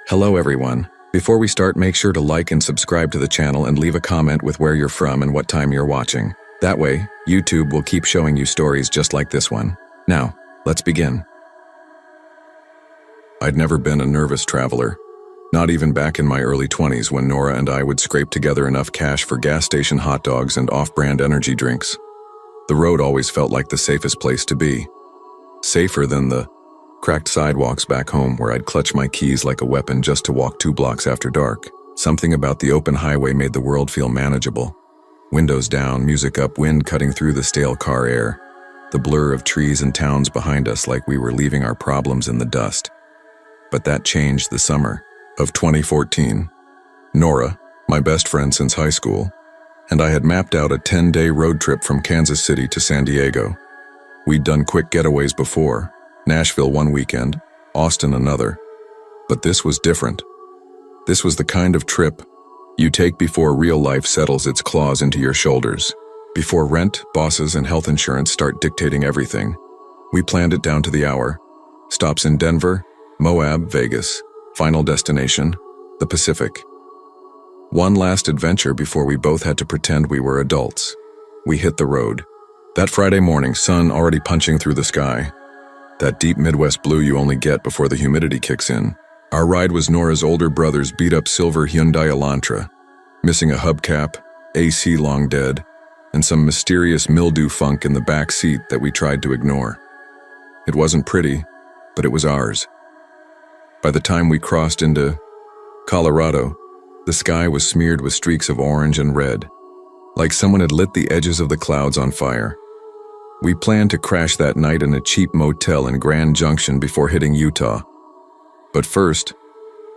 Hello everyone. Before we start, make sure to like and subscribe to the channel and leave a comment with where you're from and what time you're watching. That way, YouTube will keep showing you stories just like this one. Now, let's begin. I'd never been a nervous traveler. Not even back in my early 20s when Nora and I would scrape together enough cash for gas station hot dogs and off-brand energy drinks. The road always felt like the safest place to be. Safer than the cracked sidewalks back home where I'd clutch my keys like a weapon just to walk 2 blocks after dark. Something about the open highway made the world feel manageable. Windows down, music up, wind cutting through the stale car air. The blur of trees and towns behind us like we were leaving our problems in the dust. But that changed the summer of 2014. Nora, my best friend since high school, and I had mapped out a 10-day road trip from Kansas City to San Diego. We'd done quick getaways before, Nashville one weekend, Austin another. But this was different. This was the kind of trip you take before real life settles its claws into your shoulders. Before rent, bosses, and health insurance start dictating everything. We planned it down to the hour. Stops in Denver, Moab, Vegas. Final destination, the Pacific. One last adventure before we both had to pretend we were adults. We hit the road. That Friday morning, sun already punching through the sky. That deep Midwest blue you only get before the humidity kicks in. Our ride was Nora's older brother's beat-up silver Hyundai Elantra, missing a hubcap, AC long dead, and some mysterious mildew funk in the back seat that we tried to ignore. It wasn't pretty, but it was ours. By the time we crossed into Colorado, the sky was smeared with streaks of orange and red, like someone had lit the edges of the clouds on fire. We planned to crash that night in a cheap motel in Grand Junction before hitting Utah. But first,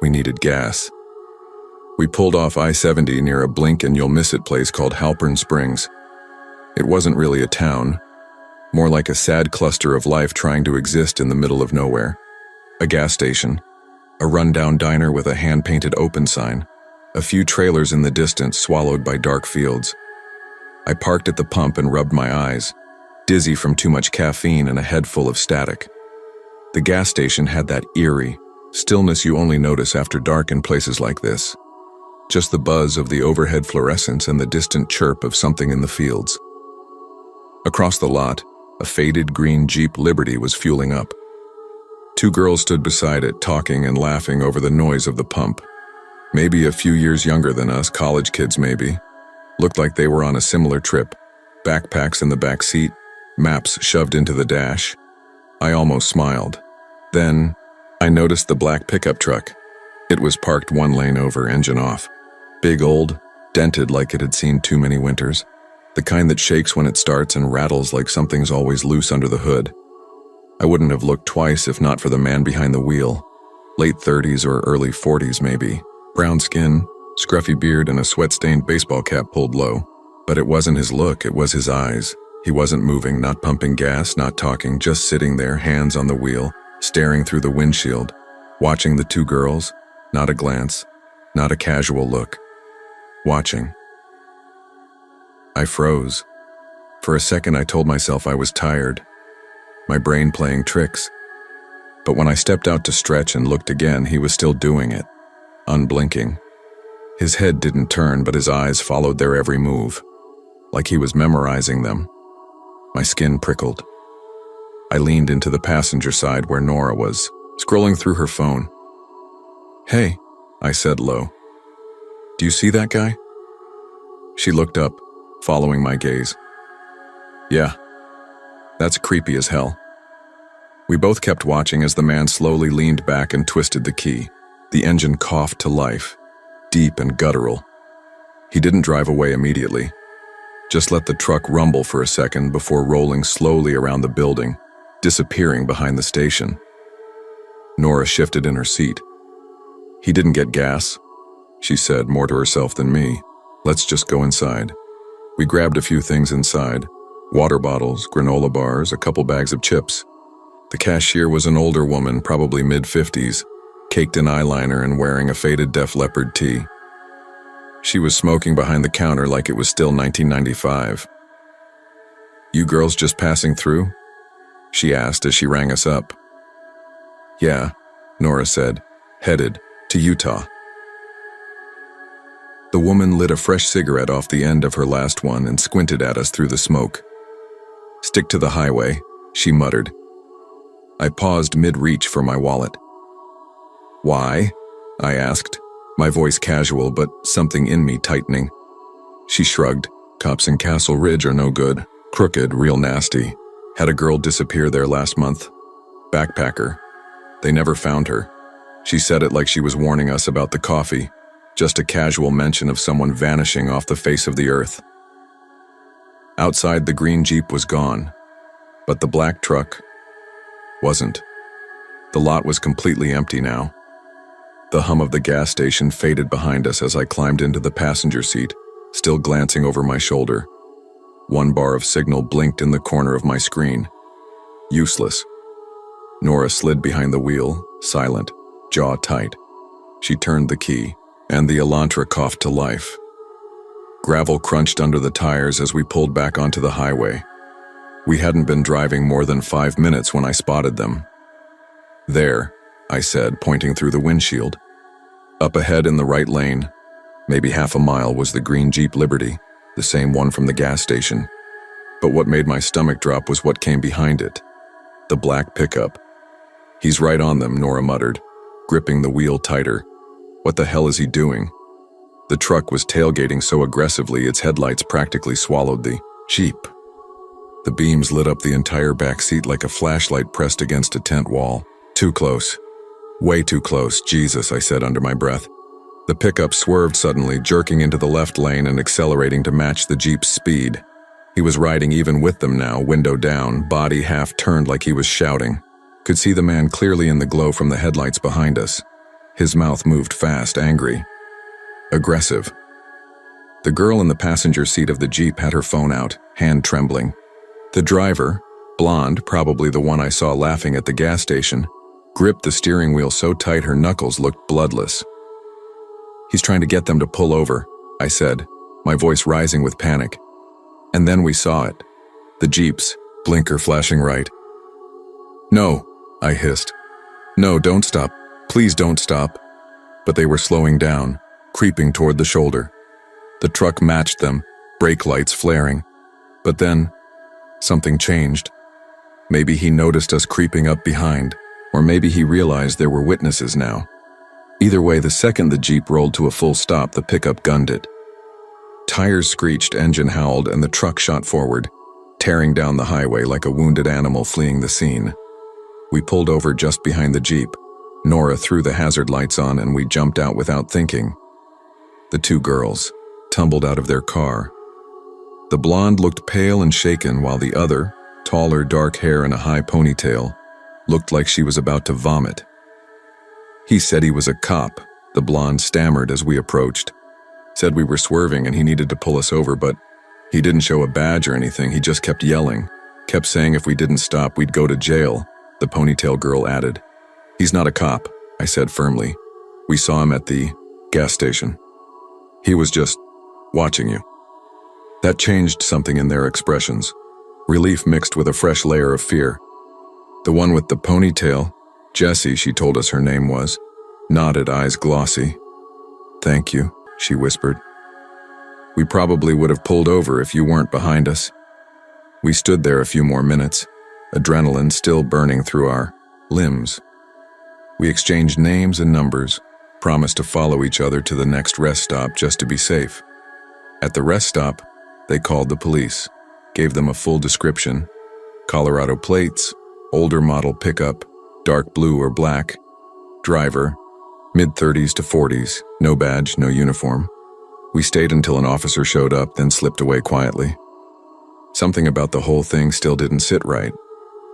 we needed gas. We pulled off I-70 near a blink-and-you'll-miss-it place called Halpern Springs. It wasn't really a town, more like a sad cluster of life trying to exist in the middle of nowhere. A gas station, a rundown diner with a hand-painted open sign, a few trailers in the distance swallowed by dark fields. I parked at the pump and rubbed my eyes, dizzy from too much caffeine and a head full of static. The gas station had that eerie stillness you only notice after dark in places like this. Just the buzz of the overhead fluorescence and the distant chirp of something in the fields. Across the lot, a faded green Jeep Liberty was fueling up. 2 girls stood beside it, talking and laughing over the noise of the pump. Maybe a few years younger than us, college kids maybe. Looked like they were on a similar trip. Backpacks in the back seat, maps shoved into the dash. I almost smiled. Then, I noticed the black pickup truck. It was parked 1 lane over, engine off. Big old, dented like it had seen too many winters. The kind that shakes when it starts and rattles like something's always loose under the hood. I wouldn't have looked twice if not for the man behind the wheel. Late 30s or early 40s maybe. Brown skin, scruffy beard, and a sweat-stained baseball cap pulled low. But it wasn't his look, it was his eyes. He wasn't moving, not pumping gas, not talking, just sitting there, hands on the wheel, staring through the windshield, watching the 2 girls, not a glance, not a casual look. Watching. I froze. For a second I told myself I was tired, my brain playing tricks. But when I stepped out to stretch and looked again, he was still doing it, unblinking. His head didn't turn, but his eyes followed their every move, like he was memorizing them. My skin prickled. I leaned into the passenger side where Nora was, scrolling through her phone. "Hey," I said low. "Do you see that guy?" She looked up, following my gaze. "Yeah, that's creepy as hell." We both kept watching as the man slowly leaned back and twisted the key. The engine coughed to life, deep and guttural. He didn't drive away immediately, just let the truck rumble for a second before rolling slowly around the building, disappearing behind the station. Nora shifted in her seat. "He didn't get gas," she said, more to herself than me. "Let's just go inside." We grabbed a few things inside, water bottles, granola bars, a couple bags of chips. The cashier was an older woman, probably mid-50s, caked in eyeliner and wearing a faded Def Leppard tee. She was smoking behind the counter like it was still 1995. "You girls just passing through?" she asked as she rang us up. "Yeah," Nora said, headed, to Utah. The woman lit a fresh cigarette off the end of her last one and squinted at us through the smoke. "Stick to the highway," she muttered. I paused mid-reach for my wallet. "Why?" I asked, my voice casual but something in me tightening. She shrugged. "Cops in Castle Ridge are no good. Crooked, real nasty. Had a girl disappear there last month. Backpacker. They never found her." She said it like she was warning us about the coffee, just a casual mention of someone vanishing off the face of the earth. Outside, the green Jeep was gone, but the black truck wasn't. The lot was completely empty now. The hum of the gas station faded behind us as I climbed into the passenger seat, still glancing over my shoulder. One bar of signal blinked in the corner of my screen. Useless. Nora slid behind the wheel, silent, jaw tight. She turned the key, and the Elantra coughed to life. Gravel crunched under the tires as we pulled back onto the highway. We hadn't been driving more than 5 minutes when I spotted them. "There," I said, pointing through the windshield. Up ahead in the right lane, maybe half a mile, was the green Jeep Liberty, the same one from the gas station. But what made my stomach drop was what came behind it. The black pickup. "He's right on them," Nora muttered, gripping the wheel tighter. "What the hell is he doing?" The truck was tailgating so aggressively its headlights practically swallowed the Jeep. The beams lit up the entire back seat like a flashlight pressed against a tent wall. "Too close. Way too close, Jesus," I said under my breath. The pickup swerved suddenly, jerking into the left lane and accelerating to match the Jeep's speed. He was riding even with them now, window down, body half turned like he was shouting. Could see the man clearly in the glow from the headlights behind us. His mouth moved fast, angry. Aggressive. The girl in the passenger seat of the Jeep had her phone out, hand trembling. The driver, blonde, probably the one I saw laughing at the gas station, gripped the steering wheel so tight her knuckles looked bloodless. "He's trying to get them to pull over," I said, my voice rising with panic. And then we saw it. The Jeep's blinker flashing right. "No," I hissed. "No, don't stop. Please don't stop." But they were slowing down, creeping toward the shoulder. The truck matched them, brake lights flaring. But then, something changed. Maybe he noticed us creeping up behind, or maybe he realized there were witnesses now. Either way, the second the Jeep rolled to a full stop, the pickup gunned it. Tires screeched, engine howled, and the truck shot forward, tearing down the highway like a wounded animal fleeing the scene. We pulled over just behind the Jeep. Nora threw the hazard lights on and we jumped out without thinking. The two girls tumbled out of their car. The blonde looked pale and shaken while the other, taller, dark hair and a high ponytail, looked like she was about to vomit. "He said he was a cop," the blonde stammered as we approached. "Said we were swerving and he needed to pull us over, but he didn't show a badge or anything. He just kept yelling. Kept saying if we didn't stop, we'd go to jail," the ponytail girl added. "He's not a cop," I said firmly. "We saw him at the gas station. He was just watching you." That changed something in their expressions. Relief mixed with a fresh layer of fear. The one with the ponytail, Jessie, she told us her name was, nodded, eyes glossy. "Thank you," she whispered. "We probably would have pulled over if you weren't behind us." We stood there a few more minutes, adrenaline still burning through our limbs. We exchanged names and numbers, promised to follow each other to the next rest stop just to be safe. At the rest stop, they called the police, gave them a full description: Colorado plates, older model pickup, dark blue or black, driver, mid-30s to 40s, no badge, no uniform. We stayed until an officer showed up, then slipped away quietly. Something about the whole thing still didn't sit right,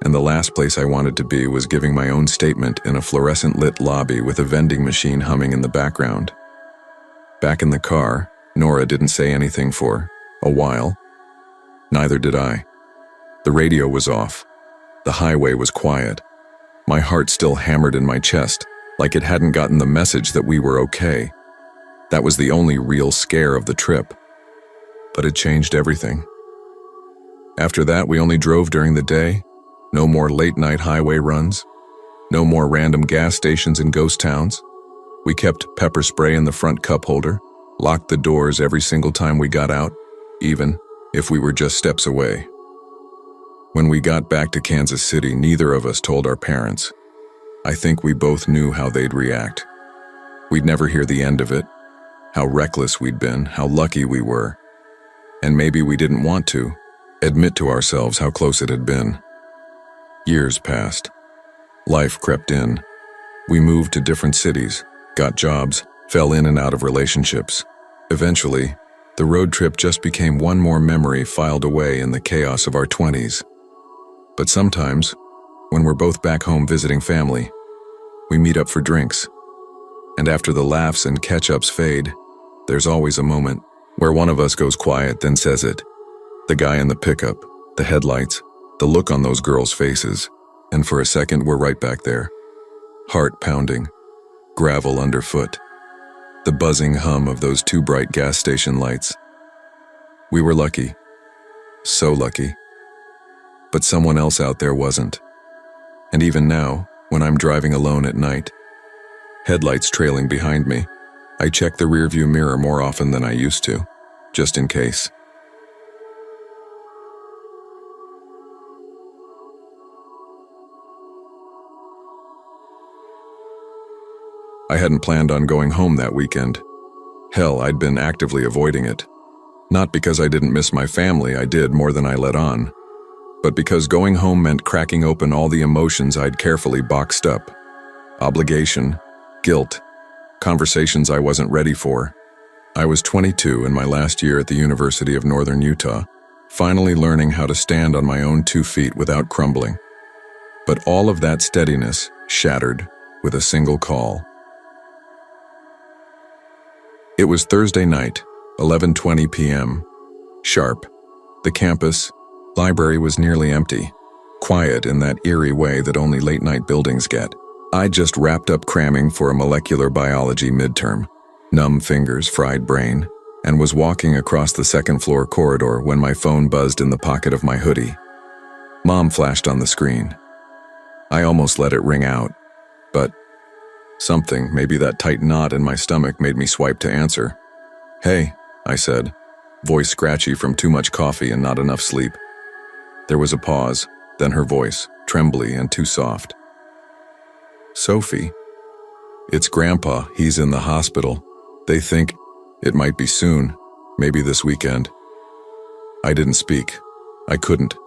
and the last place I wanted to be was giving my own statement in a fluorescent-lit lobby with a vending machine humming in the background. Back in the car, Nora didn't say anything for a while. Neither did I. The radio was off. The highway was quiet. My heart still hammered in my chest, like it hadn't gotten the message that we were okay. That was the only real scare of the trip. But it changed everything. After that, we only drove during the day. No more late-night highway runs. No more random gas stations in ghost towns. We kept pepper spray in the front cup holder, locked the doors every single time we got out, even if we were just steps away. When we got back to Kansas City, neither of us told our parents. I think we both knew how they'd react. We'd never hear the end of it, how reckless we'd been, how lucky we were. And maybe we didn't want to admit to ourselves how close it had been. Years passed. Life crept in. We moved to different cities, got jobs, fell in and out of relationships. Eventually, the road trip just became one more memory filed away in the chaos of our 20s. But sometimes, when we're both back home visiting family, we meet up for drinks. And after the laughs and catch-ups fade, there's always a moment where one of us goes quiet, then says it. The guy in the pickup, the headlights, the look on those girls' faces, and for a second we're right back there. Heart pounding, gravel underfoot, the buzzing hum of those two bright gas station lights. We were lucky, so lucky. But someone else out there wasn't. And even now, when I'm driving alone at night, headlights trailing behind me, I check the rearview mirror more often than I used to, just in case. I hadn't planned on going home that weekend. Hell, I'd been actively avoiding it. Not because I didn't miss my family, I did more than I let on, but because going home meant cracking open all the emotions I'd carefully boxed up. Obligation, guilt, conversations I wasn't ready for. I was 22 in my last year at the University of Northern Utah, finally learning how to stand on my own 2 feet without crumbling. But all of that steadiness shattered with a single call. It was Thursday night, 11:20 p.m. Sharp. The campus, library was nearly empty, quiet in that eerie way that only late-night buildings get. I just wrapped up cramming for a molecular biology midterm, numb fingers, fried brain, and was walking across the second-floor corridor when my phone buzzed in the pocket of my hoodie. Mom flashed on the screen. I almost let it ring out, but something, maybe that tight knot in my stomach, made me swipe to answer. "Hey," I said, voice scratchy from too much coffee and not enough sleep. There was a pause, then her voice, trembly and too soft. "Sophie, it's Grandpa. He's in the hospital. They think it might be soon, maybe this weekend." I didn't speak. I couldn't.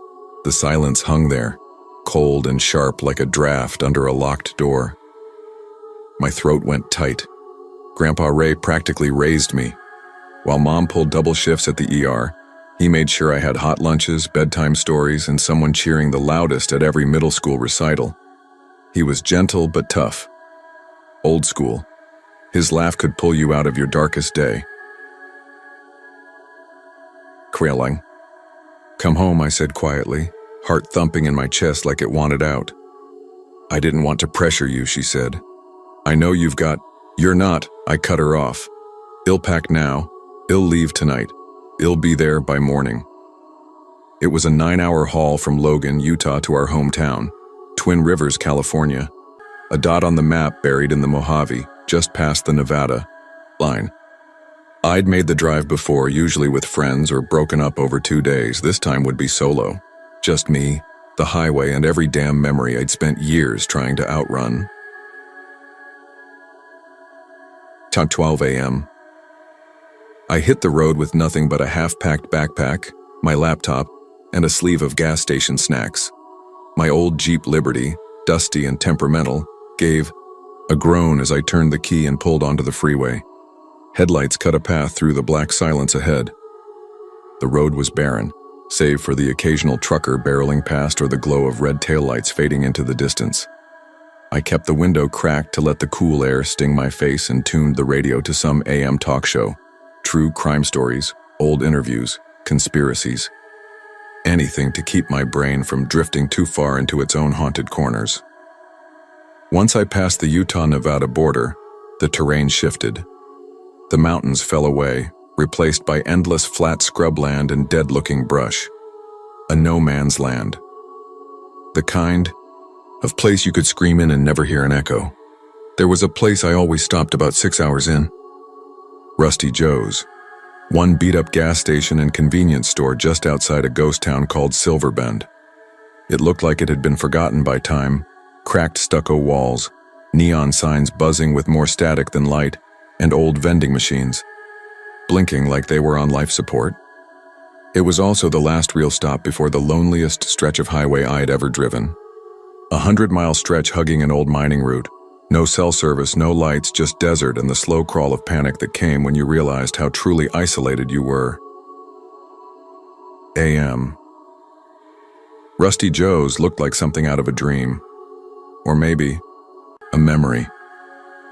The silence hung there, cold and sharp like a draft under a locked door. My throat went tight. Grandpa Ray practically raised me. While Mom pulled double shifts at the ER, he made sure I had hot lunches, bedtime stories, and someone cheering the loudest at every middle school recital. He was gentle but tough. Old school. His laugh could pull you out of your darkest day. "Quailing." "Come home," I said quietly, heart thumping in my chest like it wanted out. "I didn't want to pressure you," she said. "I know you've got—" "You're not," I cut her off. "I'll pack now. I'll leave tonight. I'll be there by morning." It was a 9-hour haul from Logan, Utah to our hometown, Twin Rivers, California, a dot on the map buried in the Mojave, just past the Nevada line. I'd made the drive before, usually with friends or broken up over 2 days. This time would be solo. Just me, the highway, and every damn memory I'd spent years trying to outrun. 12 a.m. I hit the road with nothing but a half-packed backpack, my laptop, and a sleeve of gas station snacks. My old Jeep Liberty, dusty and temperamental, gave a groan as I turned the key and pulled onto the freeway. Headlights cut a path through the black silence ahead. The road was barren, save for the occasional trucker barreling past or the glow of red taillights fading into the distance. I kept the window cracked to let the cool air sting my face and tuned the radio to some AM talk show. True crime stories, old interviews, conspiracies. Anything to keep my brain from drifting too far into its own haunted corners. Once I passed the Utah-Nevada border, the terrain shifted. The mountains fell away, replaced by endless flat scrubland and dead-looking brush. A no-man's land. The kind of place you could scream in and never hear an echo. There was a place I always stopped about 6 hours in. Rusty Joe's. One beat-up gas station and convenience store just outside a ghost town called Silverbend. It looked like it had been forgotten by time, cracked stucco walls, neon signs buzzing with more static than light, and old vending machines, blinking like they were on life support. It was also the last real stop before the loneliest stretch of highway I had ever driven. 100-mile stretch hugging an old mining route. No cell service, no lights, just desert and the slow crawl of panic that came when you realized how truly isolated you were. A.M. Rusty Joe's looked like something out of a dream. Or maybe a memory.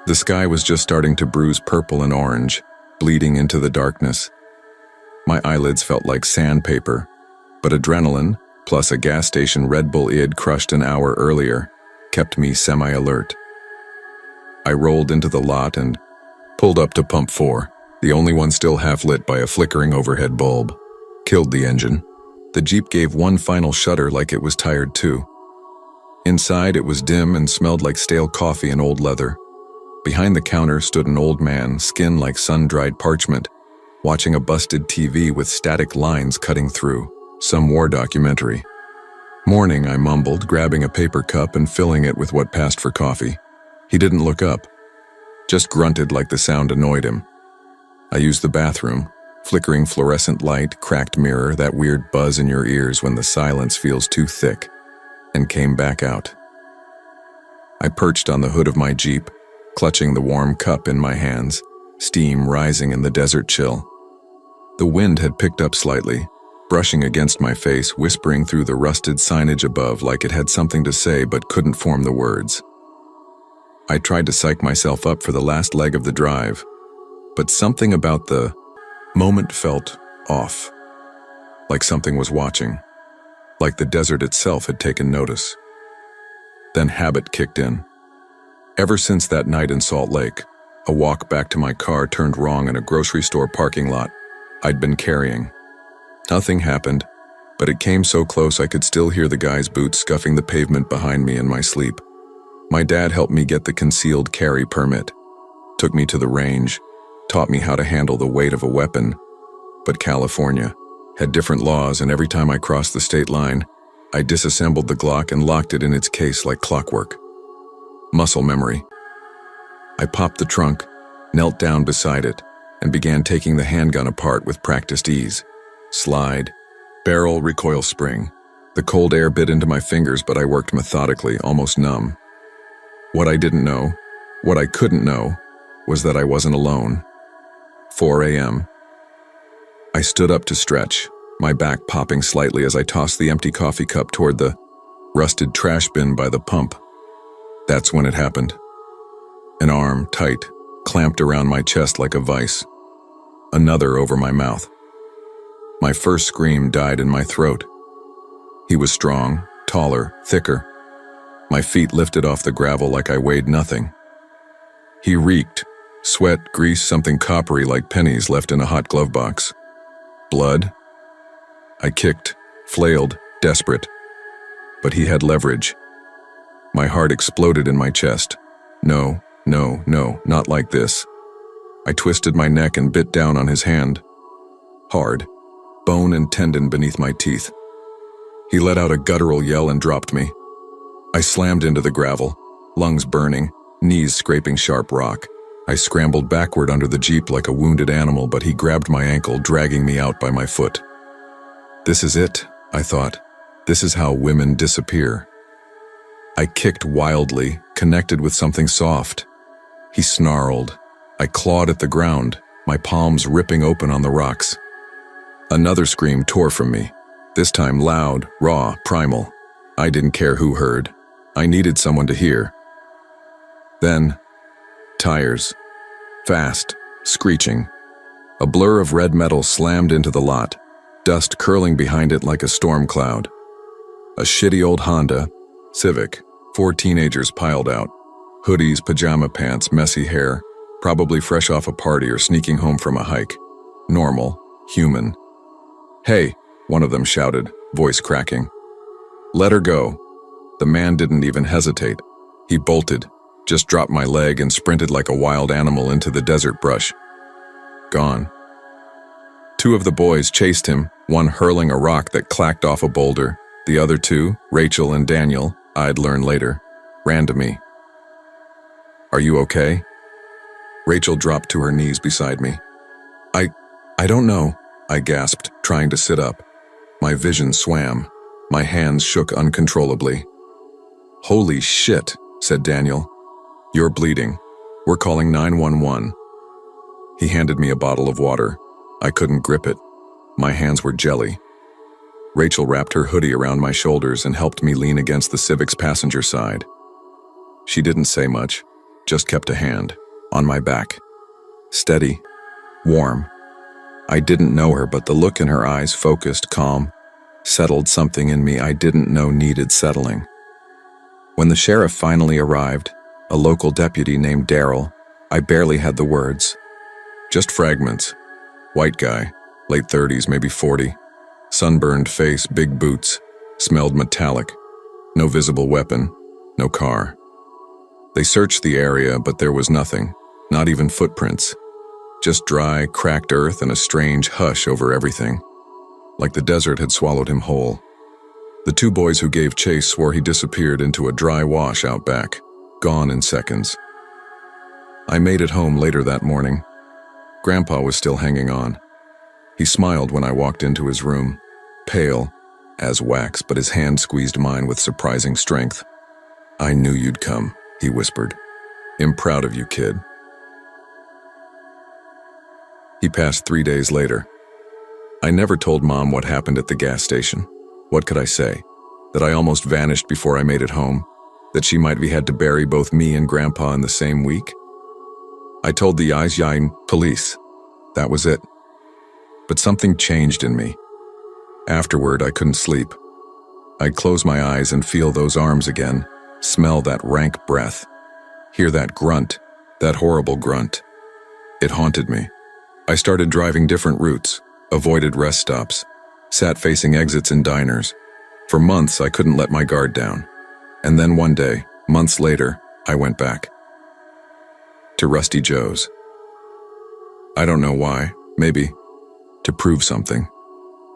The sky was just starting to bruise purple and orange, bleeding into the darkness. My eyelids felt like sandpaper, but adrenaline, plus a gas station Red Bull I'd crushed an hour earlier, kept me semi-alert. I rolled into the lot and pulled up to pump 4, the only one still half-lit by a flickering overhead bulb. Killed the engine. The Jeep gave one final shudder like it was tired too. Inside it was dim and smelled like stale coffee and old leather. Behind the counter stood an old man, skin like sun-dried parchment, watching a busted TV with static lines cutting through, some war documentary. "Morning," I mumbled, grabbing a paper cup and filling it with what passed for coffee. He didn't look up, just grunted like the sound annoyed him. I used the bathroom, flickering fluorescent light, cracked mirror, that weird buzz in your ears when the silence feels too thick, and came back out. I perched on the hood of my Jeep, clutching the warm cup in my hands, steam rising in the desert chill. The wind had picked up slightly, brushing against my face, whispering through the rusted signage above like it had something to say but couldn't form the words. I tried to psych myself up for the last leg of the drive, but something about the moment felt off, like something was watching, like the desert itself had taken notice. Then habit kicked in. Ever since that night in Salt Lake, a walk back to my car turned wrong in a grocery store parking lot I'd been carrying. Nothing happened, but it came so close I could still hear the guy's boots scuffing the pavement behind me in my sleep. My dad helped me get the concealed carry permit, took me to the range, taught me how to handle the weight of a weapon. But California had different laws, and every time I crossed the state line, I disassembled the Glock and locked it in its case like clockwork. Muscle memory. I popped the trunk, knelt down beside it, and began taking the handgun apart with practiced ease. Slide, barrel, recoil spring. The cold air bit into my fingers, but I worked methodically, almost numb. What I didn't know, what I couldn't know, was that I wasn't alone. 4 a.m. I stood up to stretch, my back popping slightly as I tossed the empty coffee cup toward the rusted trash bin by the pump. That's when it happened. An arm, tight, clamped around my chest like a vice. Another over my mouth. My first scream died in my throat. He was strong, taller, thicker. My feet lifted off the gravel like I weighed nothing. He reeked. Sweat, grease, something coppery like pennies left in a hot glove box. Blood? I kicked, flailed, desperate. But he had leverage. My heart exploded in my chest. No, no, no, not like this. I twisted my neck and bit down on his hand. Hard, bone and tendon beneath my teeth. He let out a guttural yell and dropped me. I slammed into the gravel, lungs burning, knees scraping sharp rock. I scrambled backward under the Jeep like a wounded animal, but he grabbed my ankle, dragging me out by my foot. This is it, I thought. This is how women disappear. I kicked wildly, connected with something soft. He snarled. I clawed at the ground, my palms ripping open on the rocks. Another scream tore from me, this time loud, raw, primal. I didn't care who heard. I needed someone to hear. Then, tires. Fast, screeching. A blur of red metal slammed into the lot, dust curling behind it like a storm cloud. A shitty old Honda Civic, 4 teenagers piled out. Hoodies, pajama pants, messy hair, probably fresh off a party or sneaking home from a hike. Normal, human. "Hey," one of them shouted, voice cracking. "Let her go." The man didn't even hesitate. He bolted, Just dropped my leg and sprinted like a wild animal into the desert brush. Gone. Two of the boys chased him, one hurling a rock that clacked off a boulder. The other two, Rachel and Daniel, I'd learn later, ran to me. "Are you okay?" Rachel dropped to her knees beside me. I don't know," I gasped, trying to sit up. My vision swam. My hands shook uncontrollably. "Holy shit," said Daniel. "You're bleeding. We're calling 911. He handed me a bottle of water. I couldn't grip it. My hands were jelly. Rachel wrapped her hoodie around my shoulders and helped me lean against the Civic's passenger side. She didn't say much, just kept a hand on my back. Steady, warm. I didn't know her, but the look in her eyes, focused, calm, settled something in me I didn't know needed settling. When the sheriff finally arrived, a local deputy named Daryl, I barely had the words. Just fragments. White guy, late 30s, maybe 40. Sunburned face, big boots, smelled metallic. No visible weapon, no car. They searched the area, but there was nothing, not even footprints. Just dry, cracked earth and a strange hush over everything, like the desert had swallowed him whole. The two boys who gave chase swore he disappeared into a dry wash out back, gone in seconds. I made it home later that morning. Grandpa was still hanging on. He smiled when I walked into his room, pale as wax, but his hand squeezed mine with surprising strength. "I knew you'd come," he whispered. "I'm proud of you, kid." He passed 3 days later. I never told Mom what happened at the gas station. What could I say? That I almost vanished before I made it home? That she might have had to bury both me and Grandpa in the same week? I told the Aizyain police. That was it. But something changed in me. Afterward, I couldn't sleep. I'd close my eyes and feel those arms again, smell that rank breath, hear that grunt, that horrible grunt. It haunted me. I started driving different routes, avoided rest stops, sat facing exits in diners. For months, I couldn't let my guard down. And then one day, months later, I went back. To Rusty Joe's. I don't know why. Maybe to prove something.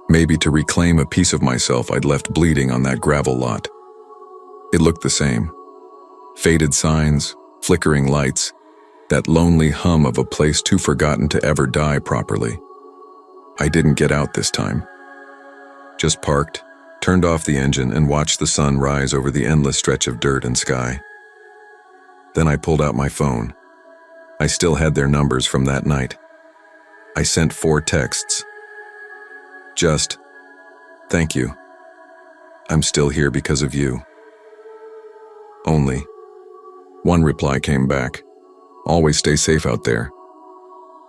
Maybe to reclaim a piece of myself I'd left bleeding on that gravel lot. It looked the same. Faded signs, flickering lights, that lonely hum of a place too forgotten to ever die properly. I didn't get out this time. Just parked, turned off the engine, and watched the sun rise over the endless stretch of dirt and sky. Then I pulled out my phone. I still had their numbers from that night. I sent 4 texts. Just, "Thank you. I'm still here because of you." Only. One reply came back. "Always stay safe out there."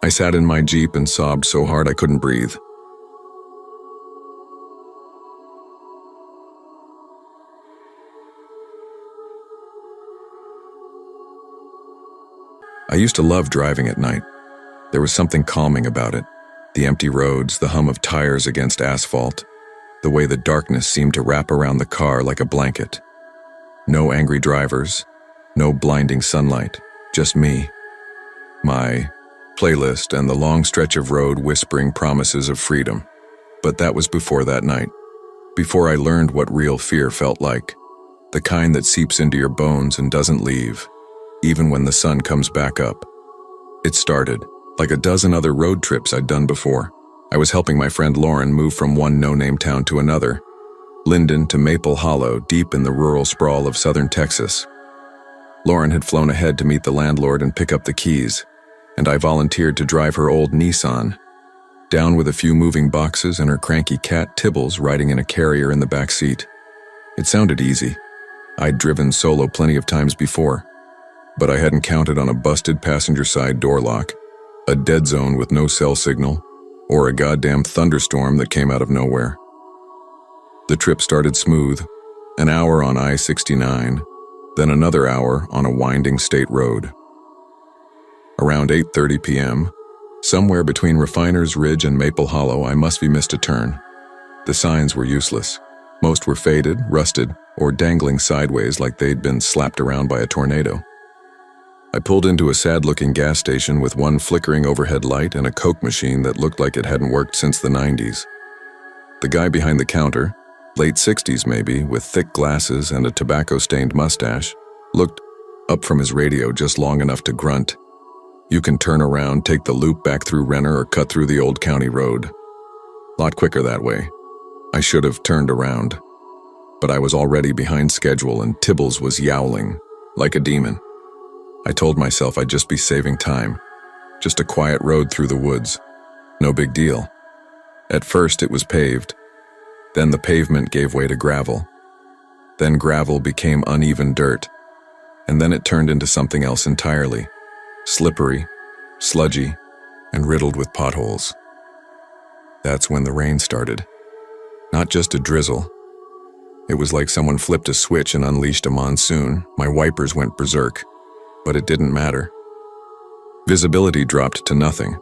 I sat in my Jeep and sobbed so hard I couldn't breathe. I used to love driving at night. There was something calming about it. The empty roads, the hum of tires against asphalt, the way the darkness seemed to wrap around the car like a blanket. No angry drivers, no blinding sunlight, just me, my playlist, and the long stretch of road whispering promises of freedom. But that was before that night, before I learned what real fear felt like, the kind that seeps into your bones and doesn't leave, even when the sun comes back up. It started, like a dozen other road trips I'd done before. I was helping my friend Lauren move from one no-name town to another, Linden to Maple Hollow, deep in the rural sprawl of southern Texas. Lauren had flown ahead to meet the landlord and pick up the keys, and I volunteered to drive her old Nissan, down with a few moving boxes and her cranky cat Tibbles riding in a carrier in the back seat. It sounded easy. I'd driven solo plenty of times before, but I hadn't counted on a busted passenger side door lock, a dead zone with no cell signal, or a goddamn thunderstorm that came out of nowhere. The trip started smooth, an hour on I-69, then another hour on a winding state road. Around 8:30 p.m., somewhere between Refiner's Ridge and Maple Hollow, I must be missed a turn. The signs were useless. Most were faded, rusted, or dangling sideways like they'd been slapped around by a tornado. I pulled into a sad-looking gas station with one flickering overhead light and a Coke machine that looked like it hadn't worked since the 90s. The guy behind the counter, late 60s maybe, with thick glasses and a tobacco-stained mustache, looked up from his radio just long enough to grunt. "You can turn around, take the loop back through Renner or cut through the old county road. Lot quicker that way." I should have turned around, but I was already behind schedule and Tibbles was yowling like a demon. I told myself I'd just be saving time. Just a quiet road through the woods. No big deal. At first it was paved. Then the pavement gave way to gravel. Then gravel became uneven dirt. And then it turned into something else entirely. Slippery, sludgy, and riddled with potholes. That's when the rain started. Not just a drizzle. It was like someone flipped a switch and unleashed a monsoon. My wipers went berserk, but it didn't matter. Visibility dropped to nothing.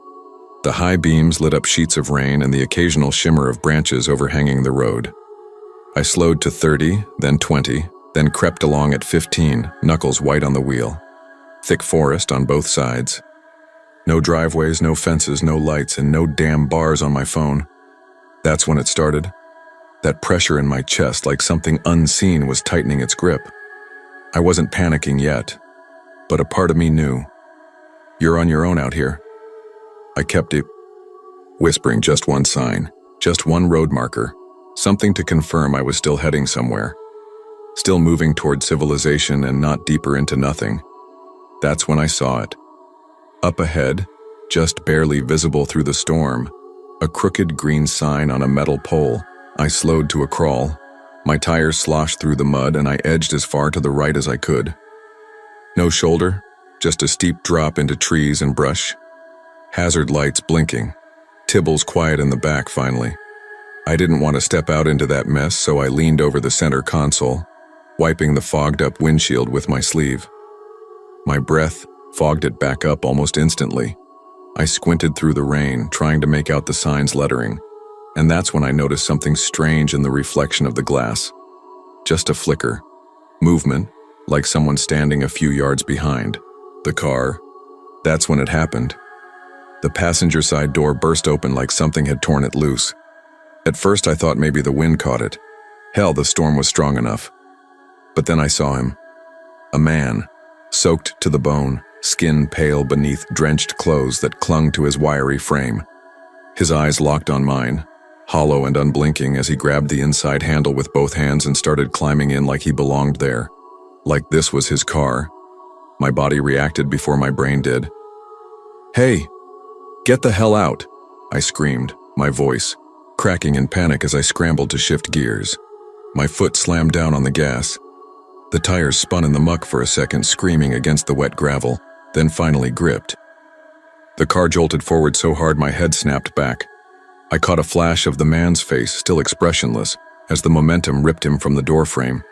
The high beams lit up sheets of rain and the occasional shimmer of branches overhanging the road. I slowed to 30, then 20, then crept along at 15, knuckles white on the wheel. Thick forest on both sides. No driveways, no fences, no lights, and no damn bars on my phone. That's when it started. That pressure in my chest, like something unseen, was tightening its grip. I wasn't panicking yet, but a part of me knew. You're on your own out here. I kept whispering just one sign, just one road marker, something to confirm I was still heading somewhere. Still moving toward civilization and not deeper into nothing. That's when I saw it. Up ahead, just barely visible through the storm, a crooked green sign on a metal pole. I slowed to a crawl. My tires sloshed through the mud and I edged as far to the right as I could. No shoulder, just a steep drop into trees and brush. Hazard lights blinking. Tibbles quiet in the back finally. I didn't want to step out into that mess, so I leaned over the center console, wiping the fogged-up windshield with my sleeve. My breath fogged it back up almost instantly. I squinted through the rain, trying to make out the sign's lettering. And that's when I noticed something strange in the reflection of the glass. Just a flicker. Movement, like someone standing a few yards behind. The car. That's when it happened. The passenger side door burst open like something had torn it loose. At first I thought maybe the wind caught it. Hell, the storm was strong enough. But then I saw him. A man, soaked to the bone, skin pale beneath drenched clothes that clung to his wiry frame. His eyes locked on mine. Hollow and unblinking as he grabbed the inside handle with both hands and started climbing in like he belonged there. Like this was his car. My body reacted before my brain did. "Hey, get the hell out!" I screamed, my voice cracking in panic as I scrambled to shift gears. My foot slammed down on the gas. The tires spun in the muck for a second, screaming against the wet gravel, then finally gripped. The car jolted forward so hard my head snapped back. I caught a flash of the man's face, still expressionless, as the momentum ripped him from the doorframe.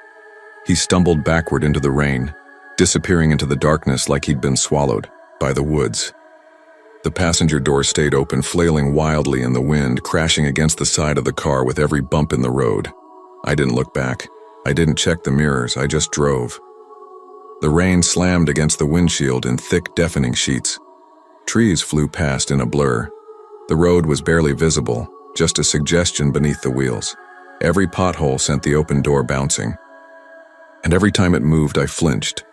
He stumbled backward into the rain, disappearing into the darkness like he'd been swallowed by the woods. The passenger door stayed open, flailing wildly in the wind, crashing against the side of the car with every bump in the road. I didn't look back. I didn't check the mirrors, I just drove. The rain slammed against the windshield in thick, deafening sheets. Trees flew past in a blur. The road was barely visible, just a suggestion beneath the wheels. Every pothole sent the open door bouncing. And every time it moved, I flinched,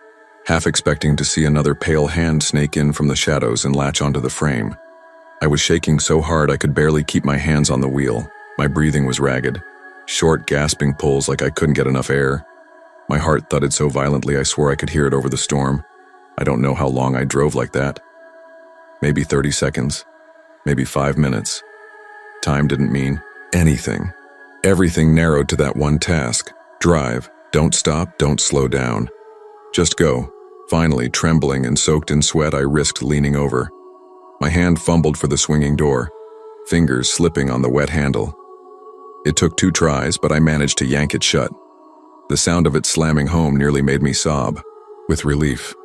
half expecting to see another pale hand snake in from the shadows and latch onto the frame. I was shaking so hard I could barely keep my hands on the wheel. My breathing was ragged. Short, gasping pulls like I couldn't get enough air. My heart thudded so violently I swore I could hear it over the storm. I don't know how long I drove like that. Maybe 30 seconds. Maybe 5 minutes. Time didn't mean anything. Everything narrowed to that one task. Drive. Don't stop, don't slow down. Just go. Finally, trembling and soaked in sweat, I risked leaning over. My hand fumbled for the swinging door, fingers slipping on the wet handle. It took 2 tries, but I managed to yank it shut. The sound of it slamming home nearly made me sob, with relief.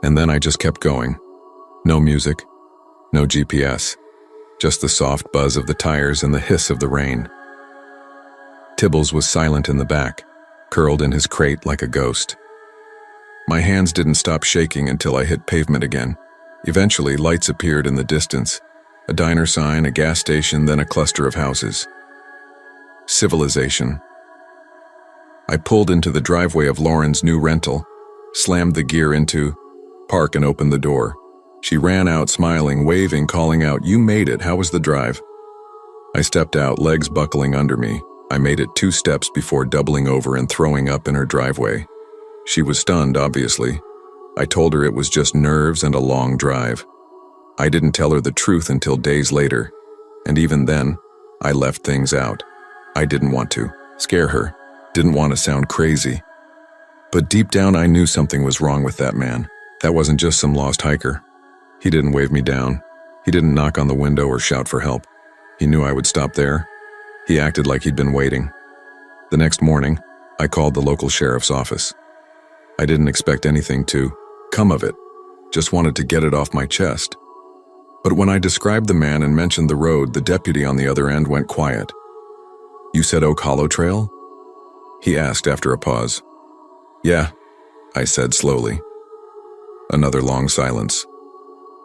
And then I just kept going. No music, no GPS, just the soft buzz of the tires and the hiss of the rain. Tibbles was silent in the back, curled in his crate like a ghost. My hands didn't stop shaking until I hit pavement again. Eventually, lights appeared in the distance. A diner sign, a gas station, then a cluster of houses. Civilization. I pulled into the driveway of Lauren's new rental, slammed the gear into park and opened the door. She ran out, smiling, waving, calling out, "You made it. How was the drive?" I stepped out, legs buckling under me. I made it 2 steps before doubling over and throwing up in her driveway. She was stunned, obviously. I told her it was just nerves and a long drive. I didn't tell her the truth until days later, and even then, I left things out. I didn't want to scare her, didn't want to sound crazy. But deep down I knew something was wrong with that man. That wasn't just some lost hiker. He didn't wave me down. He didn't knock on the window or shout for help. He knew I would stop there. He acted like he'd been waiting. The next morning, I called the local sheriff's office. I didn't expect anything to come of it, just wanted to get it off my chest. But when I described the man and mentioned the road, the deputy on the other end went quiet. "You said Oak Hollow Trail?" he asked after a pause. "Yeah," I said slowly. Another long silence.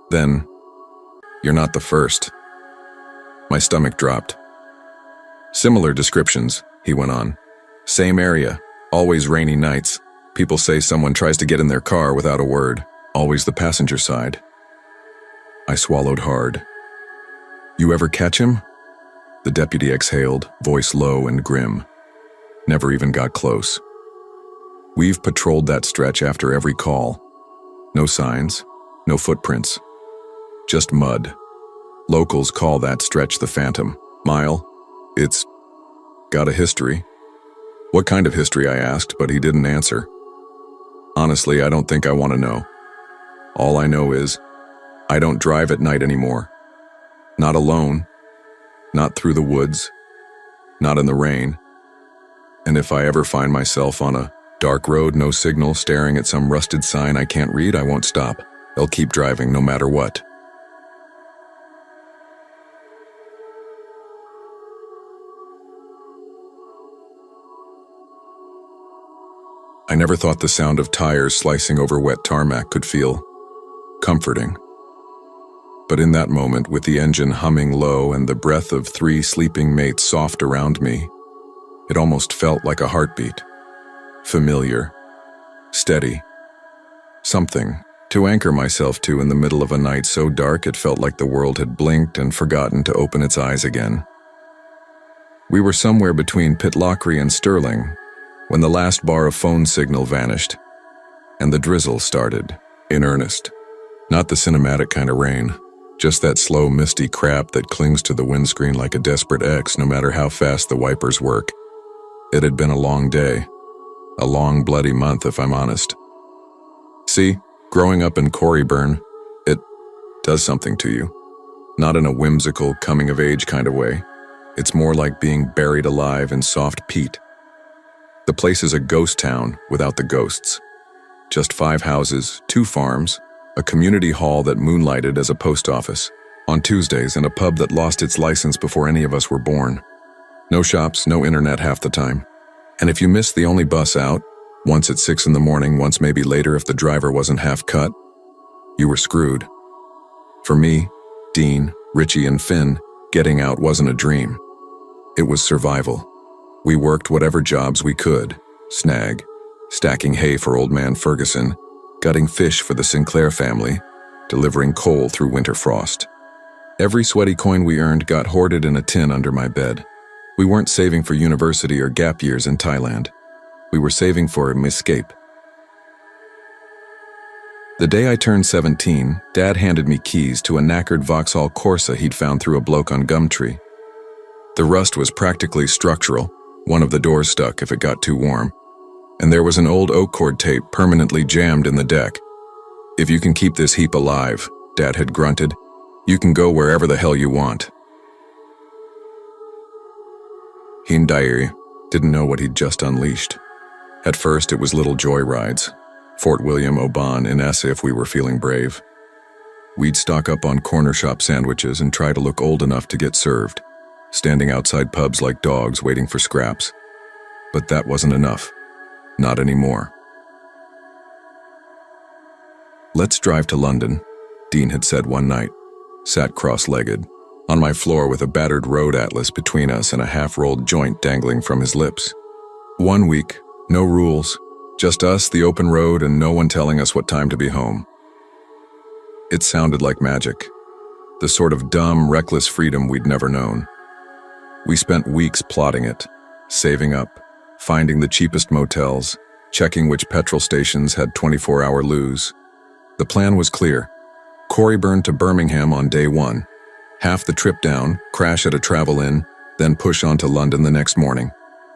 Then, "You're not the first." My stomach dropped. "Similar descriptions," he went on. "Same area, always rainy nights. People say someone tries to get in their car without a word, always the passenger side." I swallowed hard. "You ever catch him?" The deputy exhaled, voice low and grim. "Never even got close. We've patrolled that stretch after every call. No signs, no footprints. Just mud. Locals call that stretch the Phantom Mile. It's got a history." "What kind of history?" I asked, but he didn't answer. "Honestly, I don't think I want to know. All I know is, I don't drive at night anymore. Not alone. Not through the woods. Not in the rain. And if I ever find myself on a dark road, no signal, staring at some rusted sign I can't read, I won't stop. I'll keep driving no matter what." I never thought the sound of tires slicing over wet tarmac could feel comforting. But in that moment, with the engine humming low and the breath of 3 sleeping mates soft around me, it almost felt like a heartbeat. Familiar. Steady. Something to anchor myself to in the middle of a night so dark it felt like the world had blinked and forgotten to open its eyes again. We were somewhere between Pitlochry and Stirling when the last bar of phone signal vanished, and the drizzle started, in earnest. Not the cinematic kind of rain, just that slow, misty crap that clings to the windscreen like a desperate ex no matter how fast the wipers work. It had been a long day, a long, bloody month if I'm honest. See, growing up in Corryburn, it does something to you. Not in a whimsical, coming-of-age kind of way. It's more like being buried alive in soft peat. The place is a ghost town without the ghosts. Just 5 houses, 2 farms, a community hall that moonlighted as a post office on Tuesdays, and a pub that lost its license before any of us were born. No shops, no internet half the time. And if you missed the only bus out, once at 6 in the morning, once maybe later if the driver wasn't half cut, you were screwed. For me, Dean, Richie, and Finn, getting out wasn't a dream. It was survival. We worked whatever jobs we could, snag, stacking hay for old man Ferguson, gutting fish for the Sinclair family, delivering coal through winter frost. Every sweaty coin we earned got hoarded in a tin under my bed. We weren't saving for university or gap years in Thailand. We were saving for an escape. The day I turned 17, Dad handed me keys to a knackered Vauxhall Corsa he'd found through a bloke on Gumtree. The rust was practically structural. One of the doors stuck if it got too warm. And there was an old oak cord tape permanently jammed in the deck. "If you can keep this heap alive," Dad had grunted, "you can go wherever the hell you want." Hindairi didn't know what he'd just unleashed. At first, it was little joy rides. Fort William, Oban, Inessa if we were feeling brave. We'd stock up on corner shop sandwiches and try to look old enough to get served, standing outside pubs like dogs waiting for scraps. But that wasn't enough. Not anymore. "Let's drive to London," Dean had said one night, sat cross-legged, on my floor with a battered road atlas between us and a half-rolled joint dangling from his lips. 1 week, no rules, just us, the open road, and no one telling us what time to be home. It sounded like magic, the sort of dumb, reckless freedom we'd never known. We spent weeks plotting it, saving up, finding the cheapest motels, checking which petrol stations had 24-hour loos. The plan was clear. Corryburn to Birmingham on day 1. Half the trip down, crash at a travel inn, then push on to London the next morning.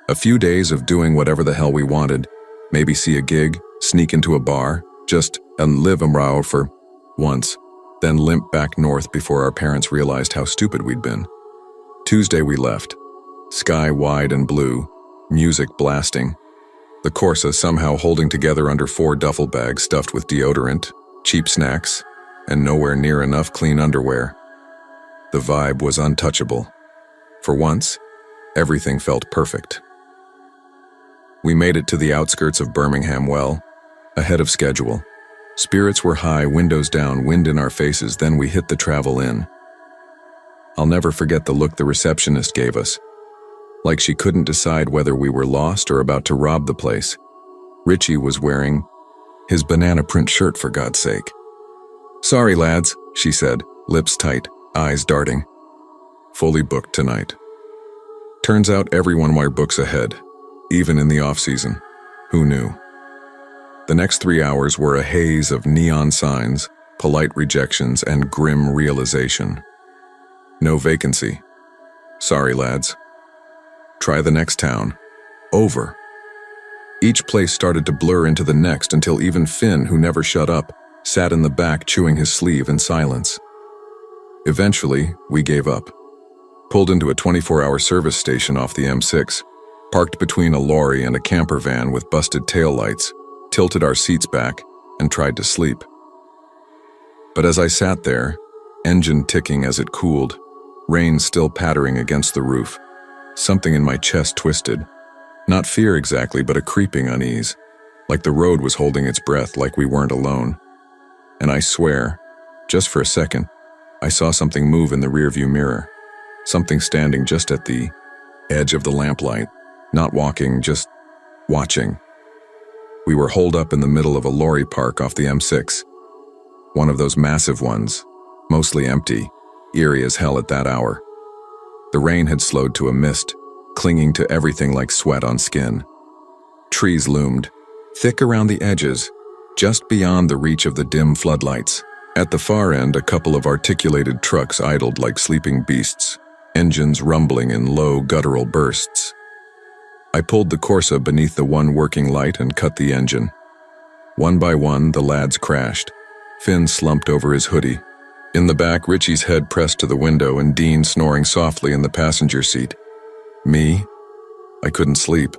A few days of doing whatever the hell we wanted, maybe see a gig, sneak into a bar, just and live for once, then limp back north before our parents realized how stupid we'd been. Tuesday we left. Sky wide and blue, music blasting. The Corsa somehow holding together under 4 duffel bags stuffed with deodorant, cheap snacks, and nowhere near enough clean underwear. The vibe was untouchable. For once, everything felt perfect. We made it to the outskirts of Birmingham well, ahead of schedule. Spirits were high, windows down, wind in our faces, then we hit the travel inn. I'll never forget the look the receptionist gave us, like she couldn't decide whether we were lost or about to rob the place. Richie was wearing his banana print shirt, for God's sake. "Sorry, lads," she said, lips tight, eyes darting. "Fully booked tonight." Turns out everyone books ahead, even in the off-season. Who knew? The next 3 hours were a haze of neon signs, polite rejections, and grim realization. No vacancy. Sorry, lads. Try the next town. Over. Each place started to blur into the next until even Finn, who never shut up, sat in the back chewing his sleeve in silence. Eventually, we gave up. Pulled into a 24-hour service station off the M6, parked between a lorry and a camper van with busted taillights, tilted our seats back, and tried to sleep. But as I sat there, engine ticking as it cooled, rain still pattering against the roof, something in my chest twisted. Not fear exactly, but a creeping unease, like the road was holding its breath, like we weren't alone. And I swear, just for a second, I saw something move in the rearview mirror, something standing just at the edge of the lamplight, not walking, just watching. We were holed up in the middle of a lorry park off the M6, one of those massive ones, mostly empty, eerie as hell at that hour. The rain had slowed to a mist, clinging to everything like sweat on skin. Trees loomed, thick around the edges, just beyond the reach of the dim floodlights. At the far end, a couple of articulated trucks idled like sleeping beasts, engines rumbling in low, guttural bursts. I pulled the Corsa beneath the one working light and cut the engine. One by one, the lads crashed. Finn slumped over his hoodie. In the back, Richie's head pressed to the window and Dean snoring softly in the passenger seat. Me? I couldn't sleep.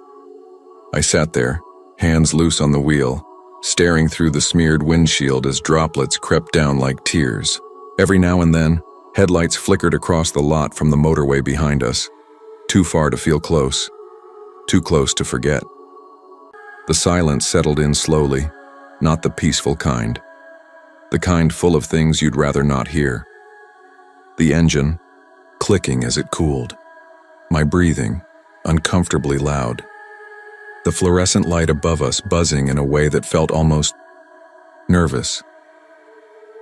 I sat there, hands loose on the wheel, staring through the smeared windshield as droplets crept down like tears. Every now and then, headlights flickered across the lot from the motorway behind us. Too far to feel close. Too close to forget. The silence settled in slowly, not the peaceful kind. The kind full of things you'd rather not hear. The engine, clicking as it cooled. My breathing, uncomfortably loud. The fluorescent light above us buzzing in a way that felt almost nervous.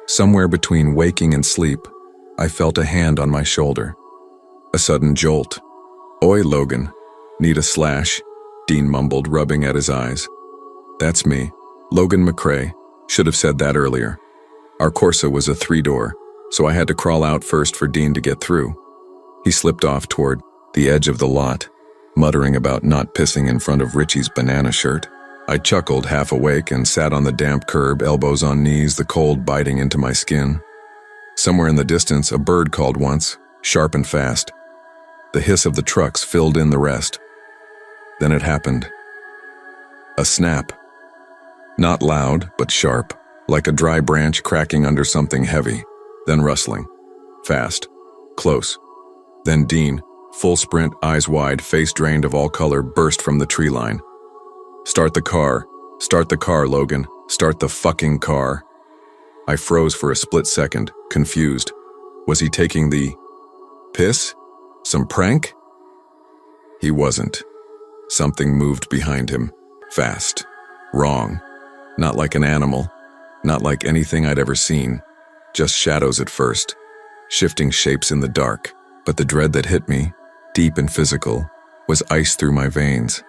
Somewhere between waking and sleep, I felt a hand on my shoulder. A sudden jolt. "Oi, Logan. Need a slash?" Dean mumbled, rubbing at his eyes. "That's me. Logan McCrae. Should have said that earlier." Our Corsa was a 3-door, so I had to crawl out first for Dean to get through. He slipped off toward the edge of the lot, muttering about not pissing in front of Richie's banana shirt. I chuckled, half awake, and sat on the damp curb, elbows on knees, the cold biting into my skin. Somewhere in the distance, a bird called once, sharp and fast. The hiss of the trucks filled in the rest. Then it happened. A snap. Not loud, but sharp, like a dry branch cracking under something heavy, then rustling. Fast. Close. Then Dean, full sprint, eyes wide, face drained of all color, burst from the tree line. Start the car, Logan. Start the fucking car." I froze for a split second, confused. Was he taking the piss? Some prank? He wasn't. Something moved behind him, fast, wrong. Not like an animal, not like anything I'd ever seen. Just shadows at first, shifting shapes in the dark. But the dread that hit me, deep and physical, was ice through my veins.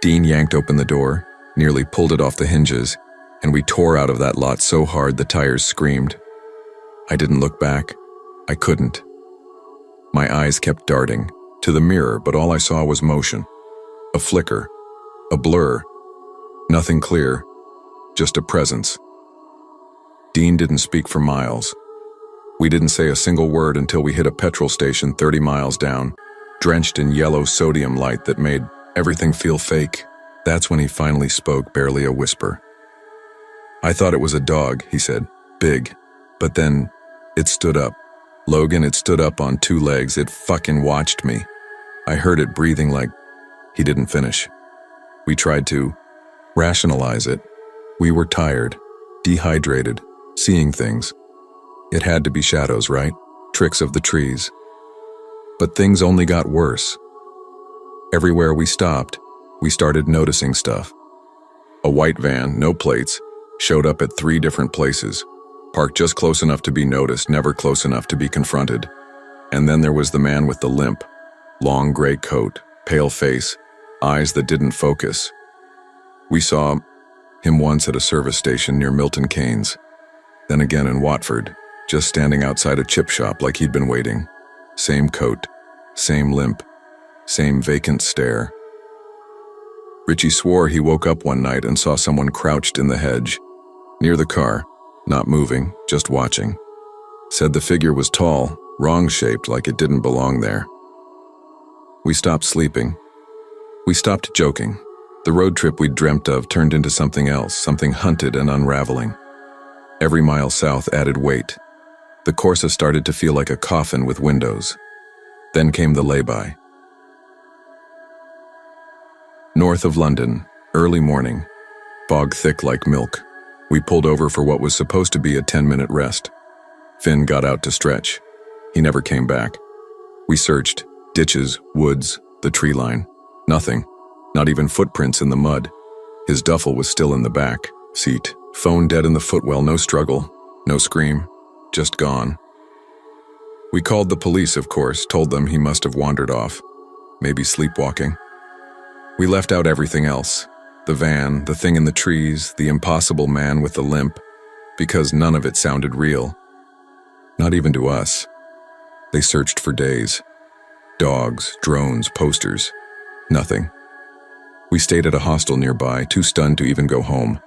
Dean yanked open the door, nearly pulled it off the hinges, and we tore out of that lot so hard the tires screamed. I didn't look back. I couldn't. My eyes kept darting to the mirror, but all I saw was motion. A flicker, a blur. Nothing clear, just a presence. Dean didn't speak for miles. We didn't say a single word until we hit a petrol station 30 miles down, drenched in yellow sodium light that made everything feel fake. That's when he finally spoke, barely a whisper. I thought it was a dog, he said, big. But then, it stood up. Logan, it stood up on two legs. It fucking watched me. I heard it breathing like he didn't finish. We tried to rationalize it. We were tired, dehydrated, seeing things. It had to be shadows, right? Tricks of the trees. But things only got worse. Everywhere we stopped, we started noticing stuff. A white van, no plates, showed up at 3 different places, parked just close enough to be noticed, never close enough to be confronted. And then there was the man with the limp, long gray coat, pale face, eyes that didn't focus. We saw him once at a service station near Milton Keynes, then again in Watford, just standing outside a chip shop like he'd been waiting. Same coat, same limp, same vacant stare. Richie swore he woke up one night and saw someone crouched in the hedge, near the car, not moving, just watching. Said the figure was tall, wrong-shaped, like it didn't belong there. We stopped sleeping. We stopped joking. The road trip we'd dreamt of turned into something else, something hunted and unraveling. Every mile south added weight. The Corsa started to feel like a coffin with windows. Then came the lay-by. North of London, early morning, fog thick like milk. We pulled over for what was supposed to be a 10-minute rest. Finn got out to stretch. He never came back. We searched, ditches, woods, the tree line. Nothing, not even footprints in the mud. His duffel was still in the back seat. Phone dead in the footwell, no struggle, no scream, just gone. We called the police, of course, told them he must have wandered off, maybe sleepwalking. We left out everything else, the van, the thing in the trees, the impossible man with the limp, because none of it sounded real. Not even to us. They searched for days. Dogs, drones, posters. Nothing. We stayed at a hostel nearby, too stunned to even go home.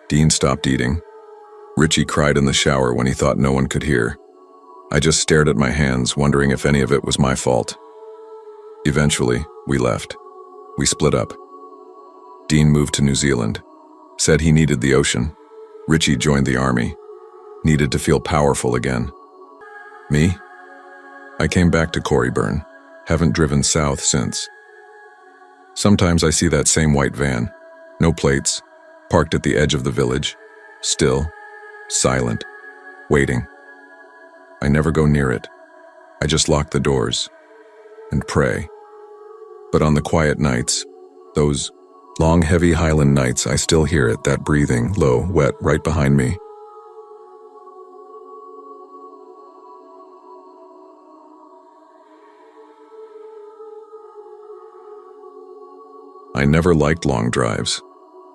Dean stopped eating. Richie cried in the shower when he thought no one could hear. I just stared at my hands, wondering if any of it was my fault. Eventually, we left. We split up. Dean moved to New Zealand. Said he needed the ocean. Richie joined the army. Needed to feel powerful again. Me? I came back to Corryburn. Haven't driven south since. Sometimes I see that same white van. No plates. Parked at the edge of the village. Still. Silent. Waiting. I never go near it. I just lock the doors. And pray. But on the quiet nights, those long, heavy Highland nights, I still hear it, that breathing, low, wet, right behind me. I never liked long drives.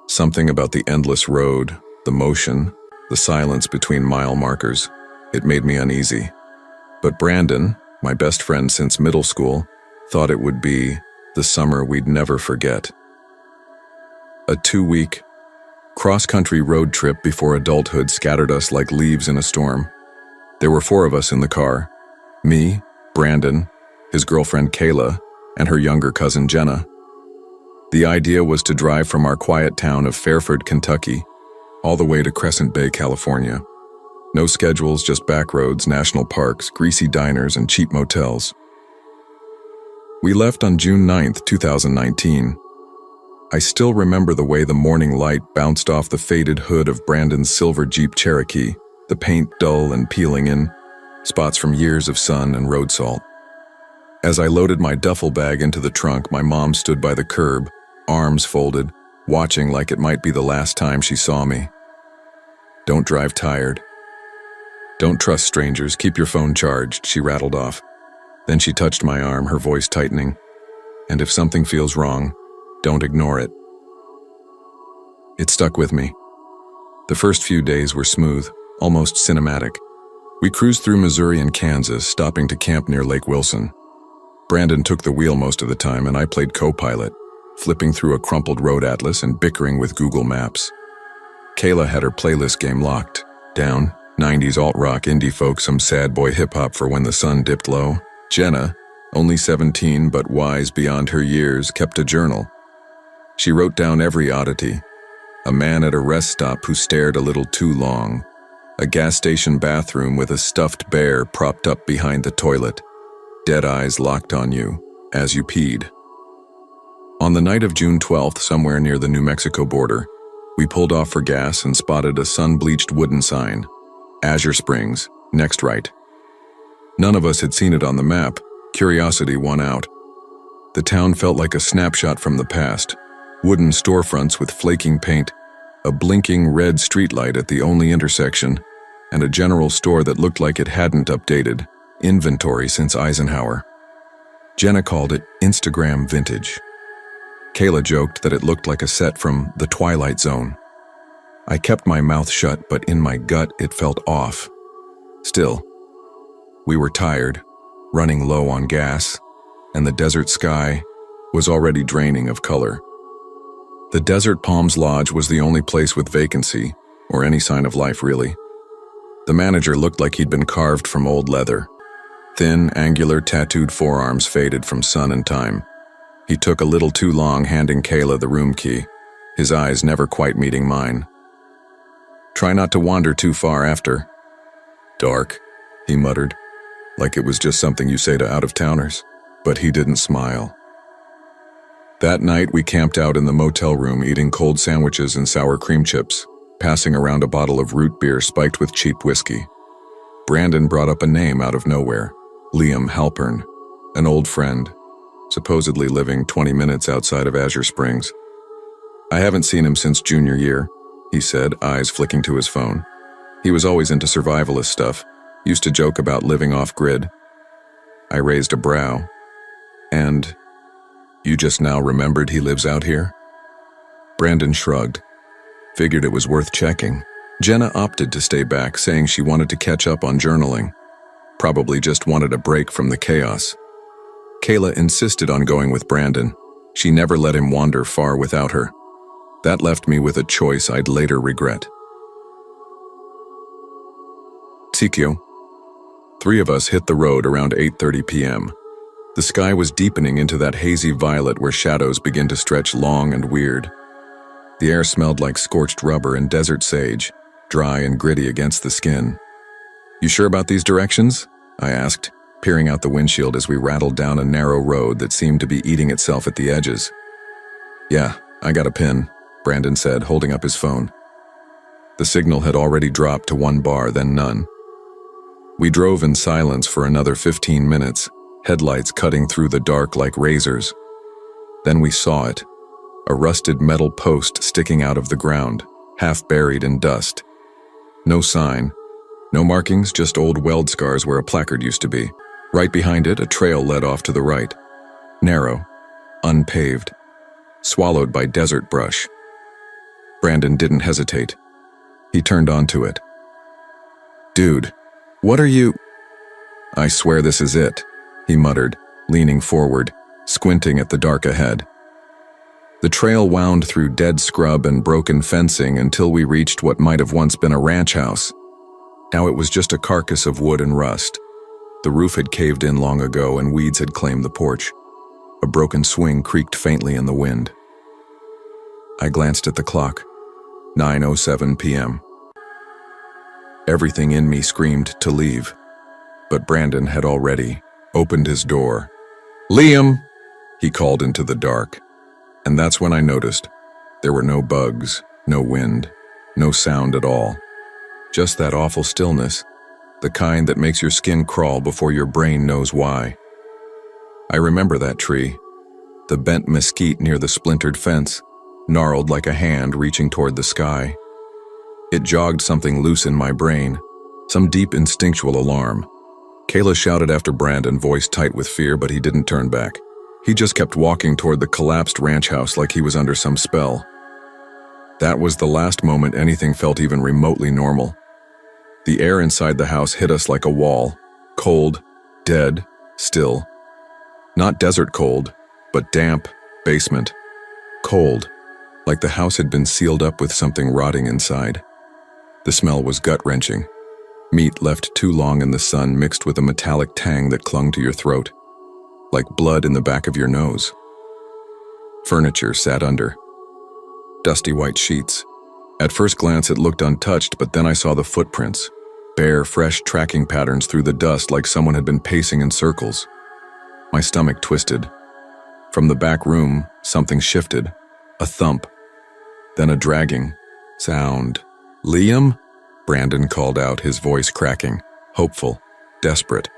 Something about the endless road, the motion, the silence between mile markers, it made me uneasy. But Brandon, my best friend since middle school, thought it would be the summer we'd never forget. A 2-week, cross-country road trip before adulthood scattered us like leaves in a storm. There were 4 of us in the car. Me, Brandon, his girlfriend Kayla, and her younger cousin Jenna. The idea was to drive from our quiet town of Fairford, Kentucky, all the way to Crescent Bay, California. No schedules, just back roads, national parks, greasy diners, and cheap motels. We left on June 9th, 2019. I still remember the way the morning light bounced off the faded hood of Brandon's silver Jeep Cherokee, the paint dull and peeling in, spots from years of sun and road salt. As I loaded my duffel bag into the trunk, my mom stood by the curb, arms folded, watching like it might be the last time she saw me. "Don't drive tired. Don't trust strangers, keep your phone charged," she rattled off. Then she touched my arm, her voice tightening. "And if something feels wrong, don't ignore it." It stuck with me. The first few days were smooth, almost cinematic. We cruised through Missouri and Kansas, stopping to camp near Lake Wilson. Brandon took the wheel most of the time, and I played co-pilot, flipping through a crumpled road atlas and bickering with Google Maps. Kayla had her playlist game locked down, 90s alt-rock, indie folk, some sad boy hip-hop for when the sun dipped low. Jenna, only 17 but wise beyond her years, kept a journal. She wrote down every oddity: a man at a rest stop who stared a little too long, a gas station bathroom with a stuffed bear propped up behind the toilet, dead eyes locked on you as you peed. On the night of June 12th, somewhere near the New Mexico border, we pulled off for gas and spotted a sun-bleached wooden sign: Azure Springs, next right. None of us had seen it on the map. Curiosity won out. The town felt like a snapshot from the past: wooden storefronts with flaking paint, a blinking red streetlight at the only intersection, and a general store that looked like it hadn't updated inventory since Eisenhower. Jenna called it Instagram vintage. Kayla joked that it looked like a set from The Twilight Zone. I kept my mouth shut, but in my gut it felt off. Still, we were tired, running low on gas, and the desert sky was already draining of color. The Desert Palms Lodge was the only place with vacancy, or any sign of life really. The manager looked like he'd been carved from old leather. Thin, angular, tattooed forearms faded from sun and time. He took a little too long handing Kayla the room key, his eyes never quite meeting mine. "Try not to wander too far after." "Dark," he muttered, like it was just something you say to out-of-towners. But he didn't smile. That night, we camped out in the motel room, eating cold sandwiches and sour cream chips, passing around a bottle of root beer spiked with cheap whiskey. Brandon brought up a name out of nowhere: Liam Halpern, an old friend, supposedly living 20 minutes outside of Azure Springs. "I haven't seen him since junior year," he said, eyes flicking to his phone. "He was always into survivalist stuff, used to joke about living off-grid." I raised a brow. "And you just now remembered he lives out here?" Brandon shrugged. "Figured it was worth checking." Jenna opted to stay back, saying she wanted to catch up on journaling. Probably just wanted a break from the chaos. Kayla insisted on going with Brandon. She never let him wander far without her. That left me with a choice I'd later regret. Sikyo. 3 of us hit the road around 8:30 p.m. The sky was deepening into that hazy violet where shadows begin to stretch long and weird. The air smelled like scorched rubber and desert sage, dry and gritty against the skin. "You sure about these directions?" I asked, peering out the windshield as we rattled down a narrow road that seemed to be eating itself at the edges. "Yeah, I got a pin," Brandon said, holding up his phone. The signal had already dropped to 1 bar, then none. We drove in silence for another 15 minutes, headlights cutting through the dark like razors. Then we saw it, a rusted metal post sticking out of the ground, half buried in dust. No sign, no markings, just old weld scars where a placard used to be. Right behind it, a trail led off to the right. Narrow, unpaved, swallowed by desert brush. Brandon didn't hesitate. He turned onto it. "Dude, what are you—" "I swear this is it," he muttered, leaning forward, squinting at the dark ahead. The trail wound through dead scrub and broken fencing until we reached what might have once been a ranch house. Now it was just a carcass of wood and rust. The roof had caved in long ago and weeds had claimed the porch. A broken swing creaked faintly in the wind. I glanced at the clock. 9:07 p.m. Everything in me screamed to leave, but Brandon had already opened his door. "Liam!" he called into the dark. And that's when I noticed there were no bugs, no wind, no sound at all. Just that awful stillness, the kind that makes your skin crawl before your brain knows why. I remember that tree, the bent mesquite near the splintered fence, gnarled like a hand reaching toward the sky. It jogged something loose in my brain, some deep instinctual alarm. Kayla shouted after Brandon, voice tight with fear, but he didn't turn back. He just kept walking toward the collapsed ranch house like he was under some spell. That was the last moment anything felt even remotely normal. The air inside the house hit us like a wall, cold, dead, still. Not desert cold, but damp, basement. Cold, like the house had been sealed up with something rotting inside. The smell was gut-wrenching. Meat left too long in the sun mixed with a metallic tang that clung to your throat, like blood in the back of your nose. Furniture sat under. Dusty white sheets. At first glance it looked untouched, but then I saw the footprints, bare, fresh tracking patterns through the dust like someone had been pacing in circles. My stomach twisted. From the back room, something shifted. A thump. Then a dragging sound. "Liam?" Brandon called out, his voice cracking, hopeful, desperate.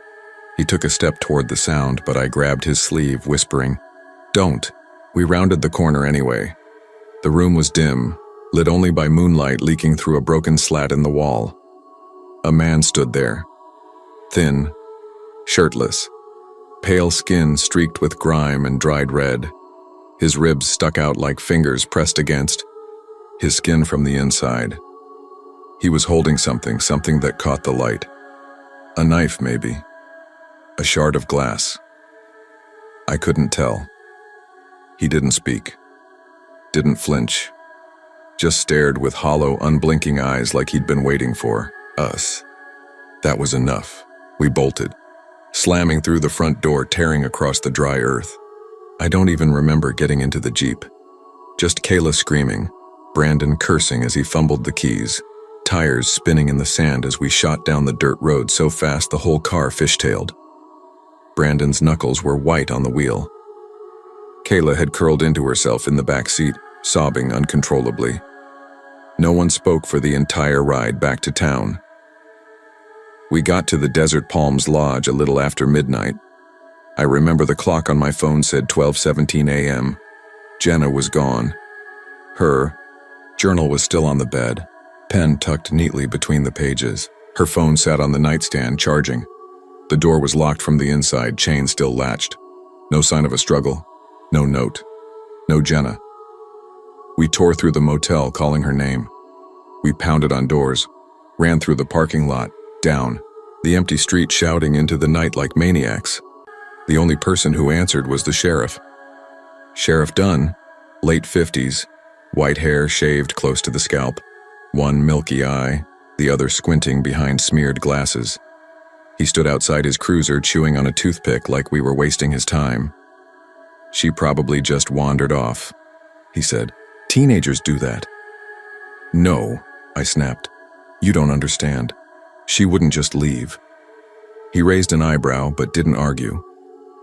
He took a step toward the sound, but I grabbed his sleeve, whispering, "Don't." We rounded the corner anyway. The room was dim, lit only by moonlight leaking through a broken slat in the wall. A man stood there, thin, shirtless, pale skin streaked with grime and dried red. His ribs stuck out like fingers pressed against his skin from the inside. He was holding something that caught the light. A knife, maybe. A shard of glass. I couldn't tell. He didn't speak. Didn't flinch. Just stared with hollow, unblinking eyes like he'd been waiting for us. That was enough. We bolted, slamming through the front door, tearing across the dry earth. I don't even remember getting into the Jeep. Just Kayla screaming, Brandon cursing as he fumbled the keys, tires spinning in the sand as we shot down the dirt road so fast the whole car fishtailed. Brandon's knuckles were white on the wheel. Kayla had curled into herself in the back seat, sobbing uncontrollably. No one spoke for the entire ride back to town. We got to the Desert Palms Lodge a little after midnight. I remember the clock on my phone said 12:17 a.m. Jenna was gone. Her journal was still on the bed, pen tucked neatly between the pages. Her phone sat on the nightstand, charging. The door was locked from the inside, chain still latched. No sign of a struggle. No note. No Jenna. We tore through the motel, calling her name. We pounded on doors, ran through the parking lot, down, the empty street, shouting into the night like maniacs. The only person who answered was the sheriff. Sheriff Dunn, late 50s, white hair shaved close to the scalp, one milky eye, the other squinting behind smeared glasses. He stood outside his cruiser, chewing on a toothpick like we were wasting his time. "She probably just wandered off," he said. "Teenagers do that." "No," I snapped. "You don't understand. She wouldn't just leave." He raised an eyebrow but didn't argue.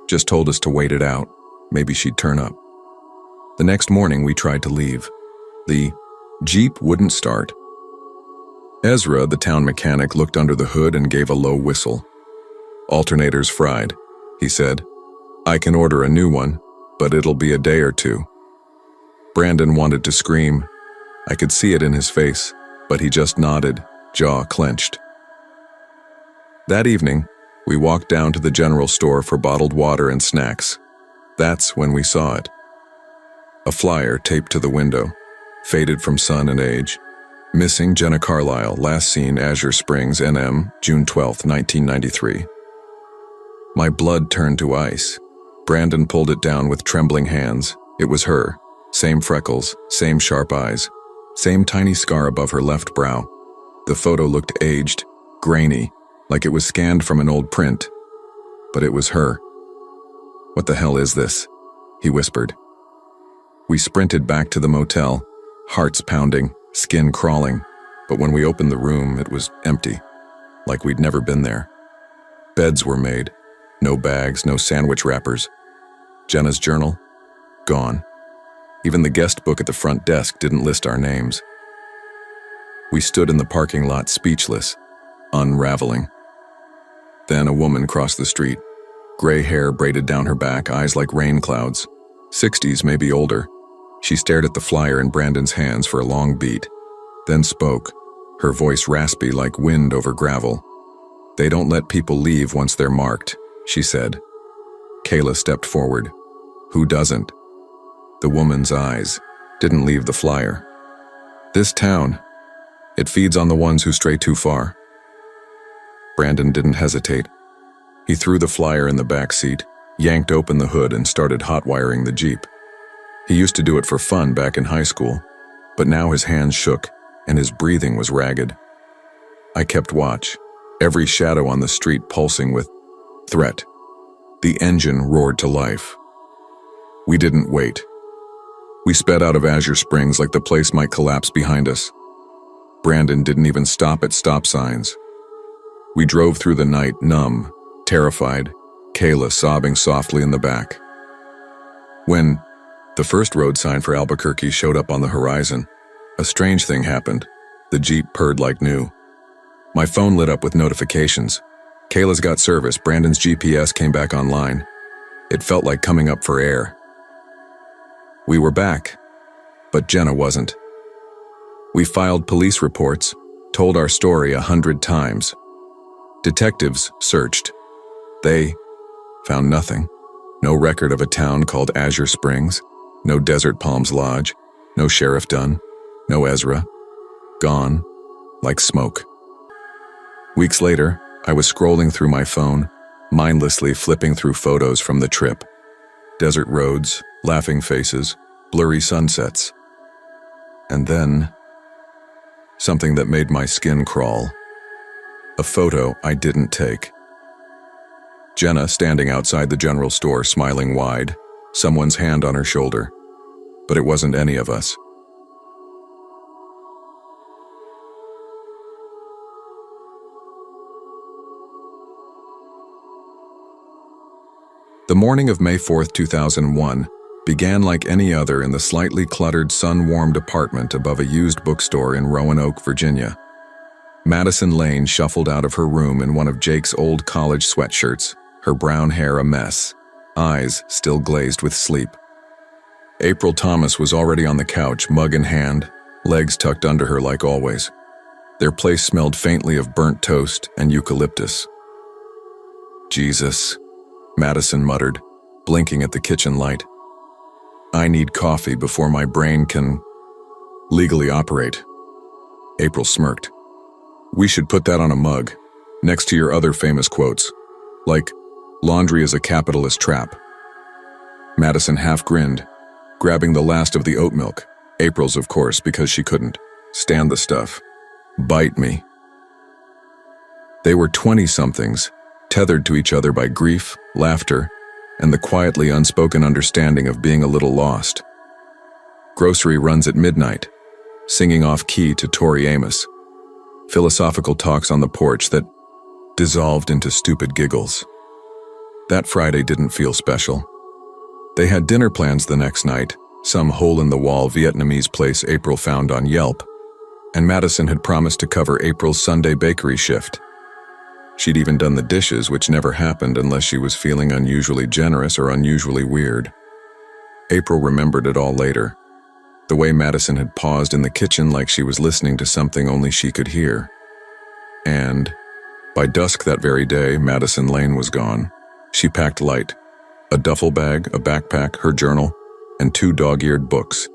Just told us to wait it out. Maybe she'd turn up. The next morning we tried to leave. The Jeep wouldn't start. Ezra, the town mechanic, looked under the hood and gave a low whistle. "Alternator's fried," he said. "I can order a new one, but it'll be a day or two." Brandon wanted to scream. I could see it in his face, but he just nodded, jaw clenched. That evening, we walked down to the general store for bottled water and snacks. That's when we saw it. A flyer taped to the window, faded from sun and age. Missing Jenna Carlisle, last seen Azure Springs, NM, June 12, 1993. My blood turned to ice. Brandon pulled it down with trembling hands. It was her. Same freckles, same sharp eyes, same tiny scar above her left brow. The photo looked aged, grainy, like it was scanned from an old print. But it was her. "What the hell is this?" he whispered. We sprinted back to the motel, hearts pounding, skin crawling, but when we opened the room, it was empty, like we'd never been there. Beds were made, no bags, no sandwich wrappers. Jenna's journal? Gone. Even the guest book at the front desk didn't list our names. We stood in the parking lot speechless, unraveling. Then a woman crossed the street, gray hair braided down her back, eyes like rain clouds, 60s, maybe older. She stared at the flyer in Brandon's hands for a long beat, then spoke, her voice raspy like wind over gravel. "They don't let people leave once they're marked," she said. Kayla stepped forward. "Who doesn't?" The woman's eyes didn't leave the flyer. "This town, it feeds on the ones who stray too far." Brandon didn't hesitate. He threw the flyer in the back seat, yanked open the hood, and started hot-wiring the Jeep. He used to do it for fun back in high school, but now his hands shook and his breathing was ragged. I kept watch, every shadow on the street pulsing with threat. The engine roared to life. We didn't wait. We sped out of Azure Springs like the place might collapse behind us. Brandon didn't even stop at stop signs. We drove through the night, numb, terrified, Kayla sobbing softly in the back. When the first road sign for Albuquerque showed up on the horizon, a strange thing happened. The Jeep purred like new. My phone lit up with notifications. Kayla's got service. Brandon's GPS came back online. It felt like coming up for air. We were back, but Jenna wasn't. We filed police reports, told our story 100 times. Detectives searched. They found nothing. No record of a town called Azure Springs, no Desert Palms Lodge, no Sheriff Dunn, no Ezra. Gone, like smoke. Weeks later, I was scrolling through my phone, mindlessly flipping through photos from the trip. Desert roads, laughing faces, blurry sunsets. And then, something that made my skin crawl. A photo I didn't take. Jenna standing outside the general store, smiling wide, someone's hand on her shoulder. But it wasn't any of us. The morning of May 4th, 2001, began like any other in the slightly cluttered, sun-warmed apartment above a used bookstore in Roanoke, Virginia. Madison Lane shuffled out of her room in one of Jake's old college sweatshirts, her brown hair a mess, eyes still glazed with sleep. April Thomas was already on the couch, mug in hand, legs tucked under her like always. Their place smelled faintly of burnt toast and eucalyptus. "Jesus," Madison muttered, blinking at the kitchen light. "I need coffee before my brain can legally operate." April smirked. "We should put that on a mug, next to your other famous quotes, like, 'Laundry is a capitalist trap.'" Madison half grinned, grabbing the last of the oat milk, April's of course, because she couldn't stand the stuff. "Bite me." They were 20-somethings, tethered to each other by grief, laughter, and the quietly unspoken understanding of being a little lost. Grocery runs at midnight, singing off-key to Tori Amos. Philosophical talks on the porch that dissolved into stupid giggles. That Friday didn't feel special. They had dinner plans the next night, some hole-in-the-wall Vietnamese place April found on Yelp, and Madison had promised to cover April's Sunday bakery shift. She'd even done the dishes, which never happened unless she was feeling unusually generous or unusually weird. April remembered it all later. The way Madison had paused in the kitchen like she was listening to something only she could hear. And by dusk that very day, Madison Lane was gone. She packed light. A duffel bag, a backpack, her journal, and 2 dog-eared books.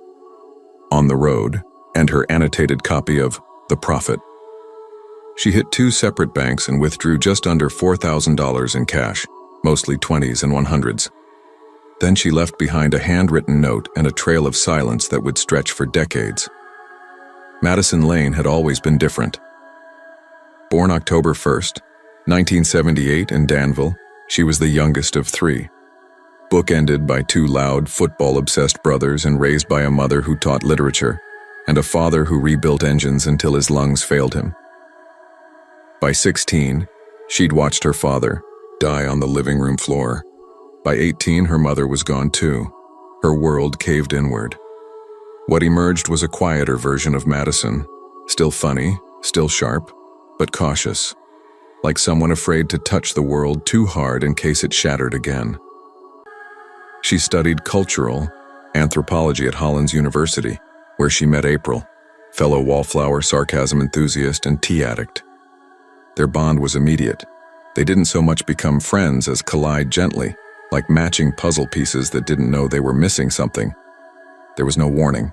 On the road, and her annotated copy of The Prophet. She hit 2 separate banks and withdrew just under $4,000 in cash, mostly 20s and 100s. Then she left behind a handwritten note and a trail of silence that would stretch for decades. Madison Lane had always been different. Born October 1st, 1978 in Danville, she was the youngest of 3. Bookended by 2 loud, football-obsessed brothers and raised by a mother who taught literature, and a father who rebuilt engines until his lungs failed him. By 16, she'd watched her father die on the living room floor. By 18, her mother was gone too. Her world caved inward. What emerged was a quieter version of Madison, still funny, still sharp, but cautious, like someone afraid to touch the world too hard in case it shattered again. She studied cultural anthropology at Hollins University, where she met April, fellow wallflower sarcasm enthusiast and tea addict. Their bond was immediate. They didn't so much become friends as collide gently, like matching puzzle pieces that didn't know they were missing something. There was no warning.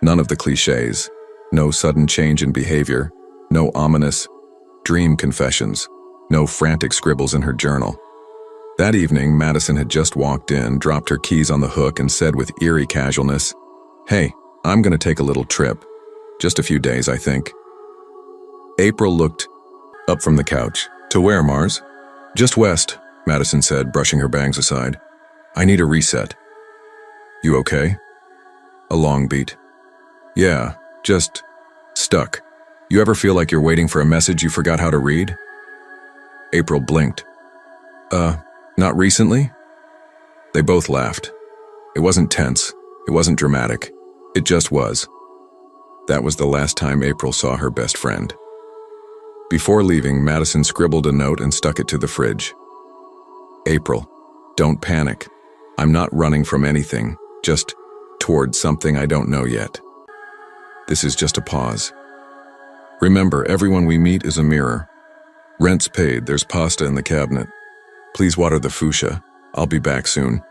None of the cliches, no sudden change in behavior, no ominous dream confessions, no frantic scribbles in her journal. That evening, Madison had just walked in, dropped her keys on the hook, and said with eerie casualness, "Hey, I'm gonna take a little trip. Just a few days, I think." April looked up from the couch. "To where, Mars?" "Just west," Madison said, brushing her bangs aside. "I need a reset." "You okay?" A long beat. "Yeah, just stuck. You ever feel like you're waiting for a message you forgot how to read?" April blinked. Not recently?" They both laughed. It wasn't tense. It wasn't dramatic. It just was. That was the last time April saw her best friend. Before leaving, Madison scribbled a note and stuck it to the fridge. "April, don't panic. I'm not running from anything, just toward something I don't know yet. This is just a pause. Remember, everyone we meet is a mirror. Rent's paid, there's pasta in the cabinet. Please water the fuchsia. I'll be back soon.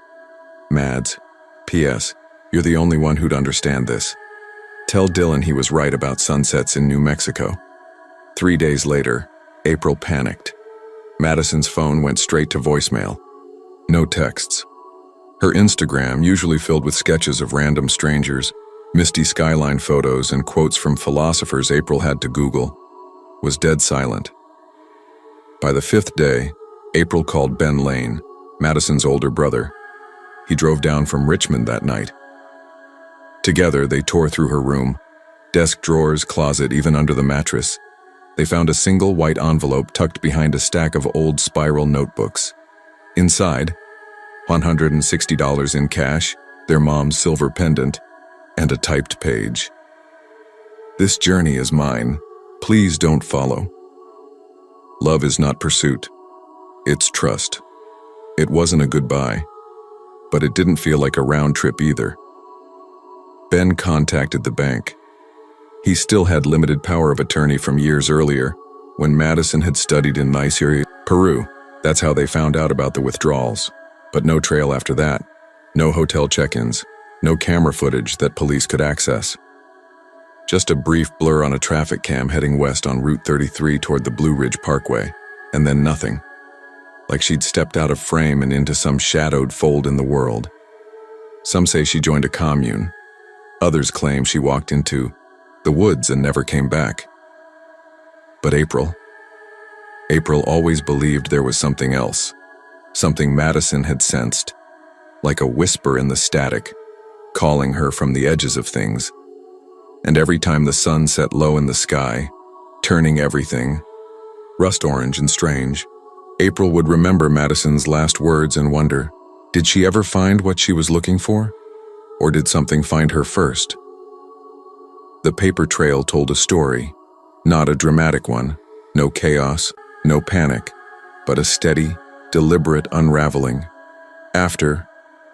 Mads. P.S. You're the only one who'd understand this. Tell Dylan he was right about sunsets in New Mexico." 3 days later, April panicked. Madison's phone went straight to voicemail. No texts. Her Instagram, usually filled with sketches of random strangers, misty skyline photos, and quotes from philosophers April had to Google, was dead silent. By the 5th day, April called Ben Lane, Madison's older brother. He drove down from Richmond that night. Together, they tore through her room. Desk drawers, closet, even under the mattress. They found a single white envelope tucked behind a stack of old spiral notebooks. Inside, $160 in cash, their mom's silver pendant, and a typed page. "This journey is mine. Please don't follow. Love is not pursuit. It's trust." It wasn't a goodbye, but it didn't feel like a round trip either. Ben contacted the bank. He still had limited power of attorney from years earlier, when Madison had studied in Nigeria, Peru. That's how they found out about the withdrawals. But no trail after that. No hotel check-ins. No camera footage that police could access. Just a brief blur on a traffic cam heading west on Route 33 toward the Blue Ridge Parkway, and then nothing. Like she'd stepped out of frame and into some shadowed fold in the world. Some say she joined a commune. Others claim she walked into the woods and never came back. But April always believed there was something else, something Madison had sensed, like a whisper in the static, calling her from the edges of things. And every time the sun set low in the sky, turning everything rust orange and strange, April would remember Madison's last words and wonder, did she ever find what she was looking for? Or did something find her first? The paper trail told a story, not a dramatic one, no chaos, no panic, but a steady, deliberate unraveling. After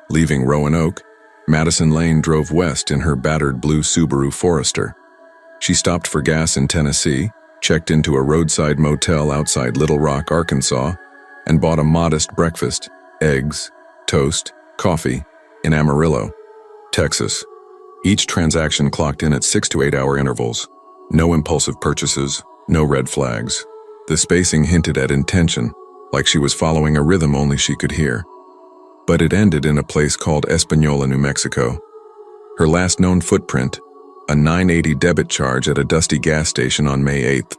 leaving Roanoke, Madison Lane drove west in her battered blue Subaru Forester. She stopped for gas in Tennessee, checked into a roadside motel outside Little Rock, Arkansas, and bought a modest breakfast, eggs, toast, coffee, in Amarillo, Texas. Each transaction clocked in at 6 to 8 hour intervals. No impulsive purchases, no red flags. The spacing hinted at intention, like she was following a rhythm only she could hear. But it ended in a place called Espanola, New Mexico. Her last known footprint, a $9.80 debit charge at a dusty gas station on May 8th.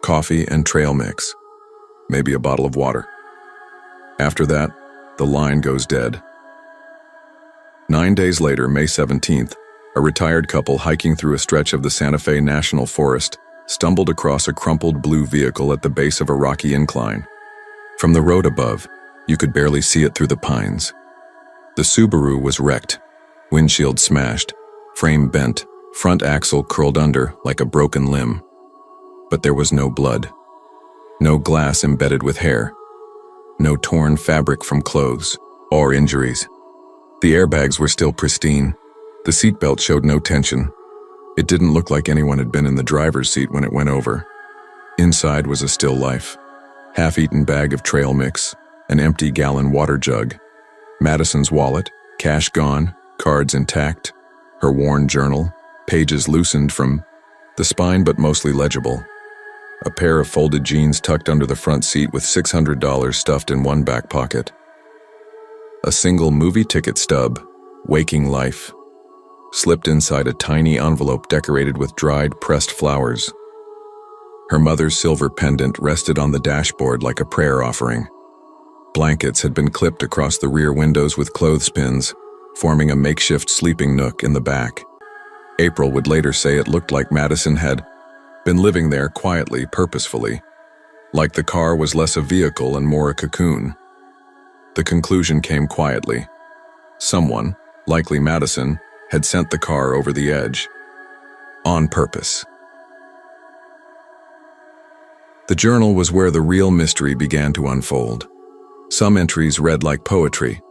Coffee and trail mix. Maybe a bottle of water. After that, the line goes dead. 9 days later, May 17th, a retired couple hiking through a stretch of the Santa Fe National Forest stumbled across a crumpled blue vehicle at the base of a rocky incline. From the road above, you could barely see it through the pines. The Subaru was wrecked, windshield smashed, frame bent, front axle curled under like a broken limb. But there was no blood, no glass embedded with hair, no torn fabric from clothes or injuries. The airbags were still pristine. The seatbelt showed no tension. It didn't look like anyone had been in the driver's seat when it went over. Inside was a still life. Half-eaten bag of trail mix, an empty gallon water jug, Madison's wallet, cash gone, cards intact, her worn journal, pages loosened from the spine but mostly legible. A pair of folded jeans tucked under the front seat with $600 stuffed in one back pocket. A single movie ticket stub, Waking Life, slipped inside a tiny envelope decorated with dried, pressed flowers. Her mother's silver pendant rested on the dashboard like a prayer offering. Blankets had been clipped across the rear windows with clothespins, forming a makeshift sleeping nook in the back. April would later say it looked like Madison had been living there quietly, purposefully, like the car was less a vehicle and more a cocoon. The conclusion came quietly. Someone, likely Madison, had sent the car over the edge. On purpose. The journal was where the real mystery began to unfold. Some entries read like poetry,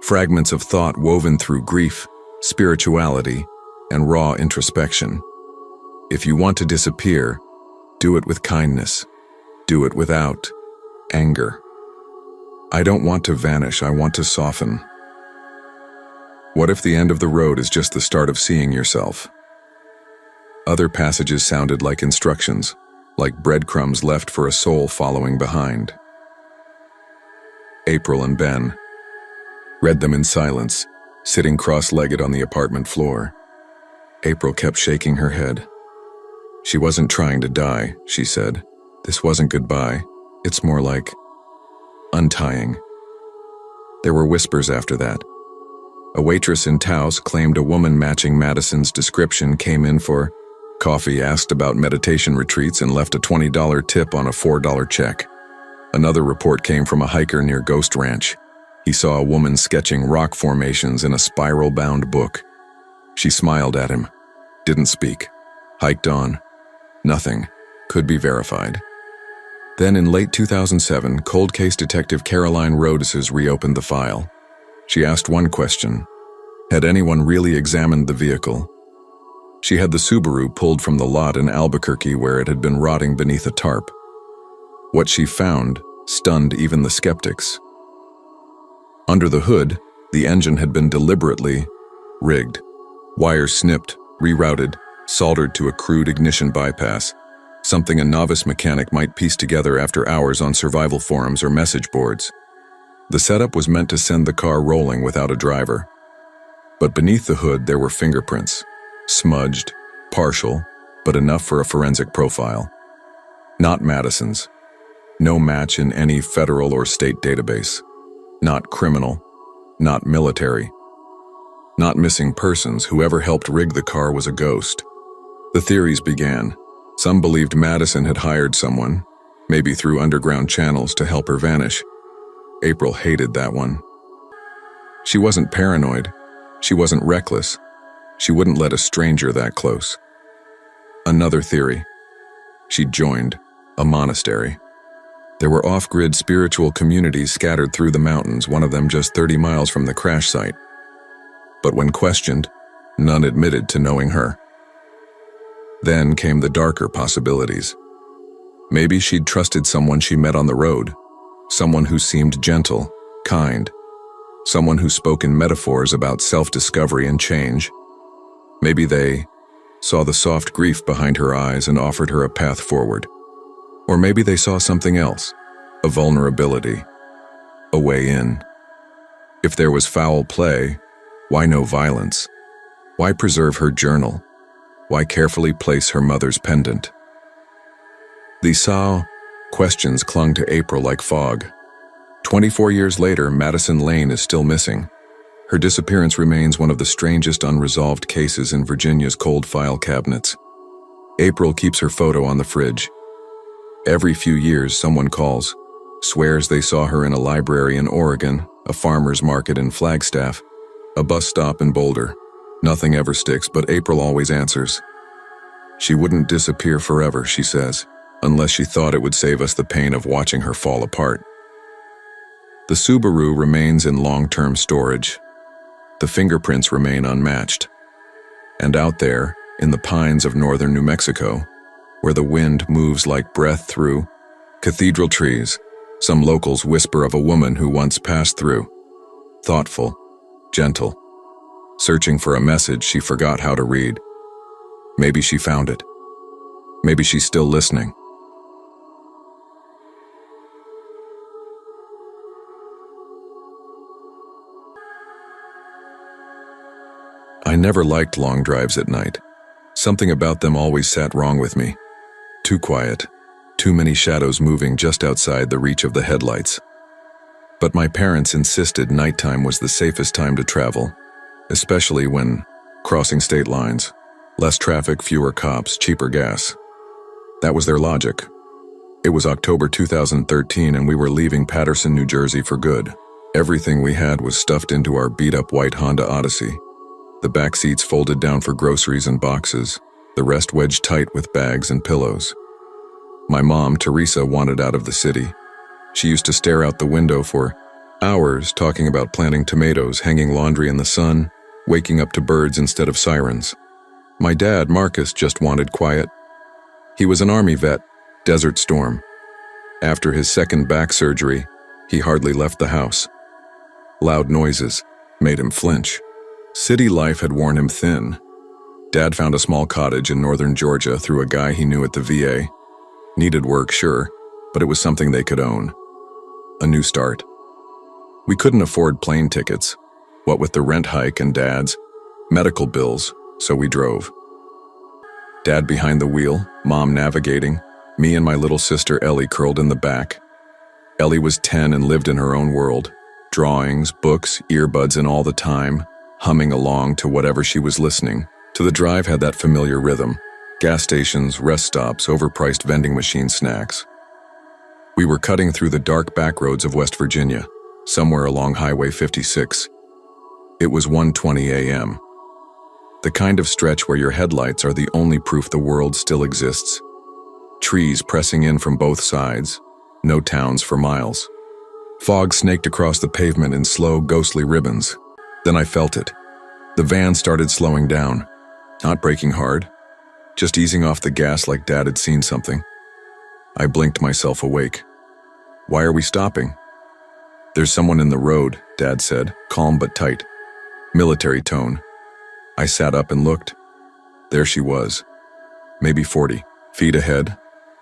fragments of thought woven through grief, spirituality, and raw introspection. If you want to disappear, do it with kindness. Do it without anger. I don't want to vanish, I want to soften. What if the end of the road is just the start of seeing yourself? Other passages sounded like instructions, like breadcrumbs left for a soul following behind. April and Ben read them in silence, sitting cross-legged on the apartment floor. April kept shaking her head. She wasn't trying to die, she said. This wasn't goodbye. It's more like untying. There were whispers after that. A waitress in Taos claimed a woman matching Madison's description came in for coffee, asked about meditation retreats, and left a $20 tip on a $4 check. Another report came from a hiker near Ghost Ranch. He saw a woman sketching rock formations in a spiral-bound book. She smiled at him, didn't speak, hiked on. Nothing could be verified. Then in late 2007, cold case detective Caroline Rhodes reopened the file. She asked one question: had anyone really examined the vehicle? She had the Subaru pulled from the lot in Albuquerque where it had been rotting beneath a tarp. What she found stunned even the skeptics. Under the hood, the engine had been deliberately rigged. Wires snipped, rerouted, soldered to a crude ignition bypass, something a novice mechanic might piece together after hours on survival forums or message boards. The setup was meant to send the car rolling without a driver. But beneath the hood there were fingerprints, smudged, partial, but enough for a forensic profile. Not Madison's. No match in any federal or state database. Not criminal. Not military. Not missing persons. Whoever helped rig the car was a ghost. The theories began. Some believed Madison had hired someone, maybe through underground channels, to help her vanish. April hated that one. She wasn't paranoid. She wasn't reckless. She wouldn't let a stranger that close. Another theory. She'd joined a monastery. There were off-grid spiritual communities scattered through the mountains, one of them just 30 miles from the crash site. But when questioned, none admitted to knowing her. Then came the darker possibilities. Maybe she'd trusted someone she met on the road, someone who seemed gentle, kind, someone who spoke in metaphors about self-discovery and change. Maybe they saw the soft grief behind her eyes and offered her a path forward. Or maybe they saw something else, a vulnerability, a way in. If there was foul play, why no violence? Why preserve her journal? Why carefully place her mother's pendant? These questions clung to April like fog. 24 years later, Madison Lane is still missing. Her disappearance remains one of the strangest unresolved cases in Virginia's cold file cabinets. April keeps her photo on the fridge. Every few years, someone calls, swears they saw her in a library in Oregon, a farmer's market in Flagstaff, a bus stop in Boulder. Nothing ever sticks, but April always answers. She wouldn't disappear forever, she says, unless she thought it would save us the pain of watching her fall apart. The Subaru remains in long-term storage. The fingerprints remain unmatched. And out there, in the pines of northern New Mexico, where the wind moves like breath through cathedral trees, some locals whisper of a woman who once passed through. Thoughtful, gentle, searching for a message she forgot how to read. Maybe she found it. Maybe she's still listening. I never liked long drives at night. Something about them always sat wrong with me. Too quiet, too many shadows moving just outside the reach of the headlights. But my parents insisted nighttime was the safest time to travel, especially when crossing state lines. Less traffic, fewer cops, cheaper gas. That was their logic. It was October 2013 and we were leaving Paterson, New Jersey for good. Everything we had was stuffed into our beat-up white Honda Odyssey. The back seats folded down for groceries and boxes, the rest wedged tight with bags and pillows. My mom, Teresa, wanted out of the city. She used to stare out the window for hours talking about planting tomatoes, hanging laundry in the sun, waking up to birds instead of sirens. My dad, Marcus, just wanted quiet. He was an Army vet, Desert Storm. After his second back surgery, he hardly left the house. Loud noises made him flinch. City life had worn him thin. Dad found a small cottage in northern Georgia through a guy he knew at the VA. Needed work, sure, but it was something they could own. A new start. We couldn't afford plane tickets, what with the rent hike and Dad's medical bills, so we drove. Dad behind the wheel, Mom navigating, me and my little sister Ellie curled in the back. Ellie was 10 and lived in her own world. Drawings, books, earbuds in all the time, humming along to whatever she was listening to. The drive had that familiar rhythm. Gas stations, rest stops, overpriced vending machine snacks. We were cutting through the dark back roads of West Virginia, somewhere along Highway 56. It was 1:20 a.m. The kind of stretch where your headlights are the only proof the world still exists. Trees pressing in from both sides, no towns for miles. Fog snaked across the pavement in slow, ghostly ribbons. Then I felt it. The van started slowing down, not braking hard, just easing off the gas like Dad had seen something. I blinked myself awake. Why are we stopping? There's someone in the road, Dad said, calm but tight. Military tone. I sat up and looked. There she was, maybe 40 feet ahead,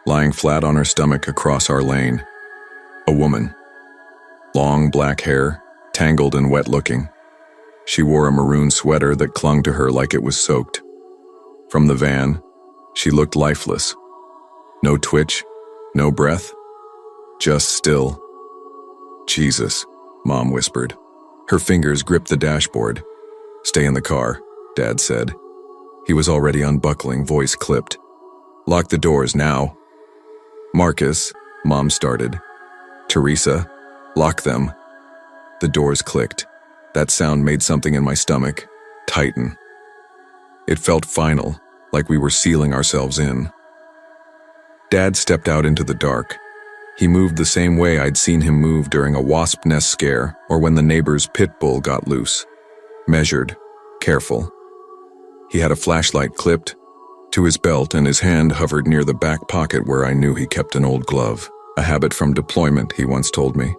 lying flat on her stomach across our lane. A woman. Long black hair, tangled and wet-looking. She wore a maroon sweater that clung to her like it was soaked. From the van, she looked lifeless. No twitch, no breath, just still. Jesus, Mom whispered. Her fingers gripped the dashboard. Stay in the car, Dad said. He was already unbuckling, voice clipped. Lock the doors now. Marcus, Mom started. Teresa, lock them. The doors clicked. That sound made something in my stomach tighten. It felt final, like we were sealing ourselves in. Dad stepped out into the dark. He moved the same way I'd seen him move during a wasp nest scare or when the neighbor's pit bull got loose. Measured, careful. He had a flashlight clipped to his belt and his hand hovered near the back pocket where I knew he kept an old glove, a habit from deployment, he once told me.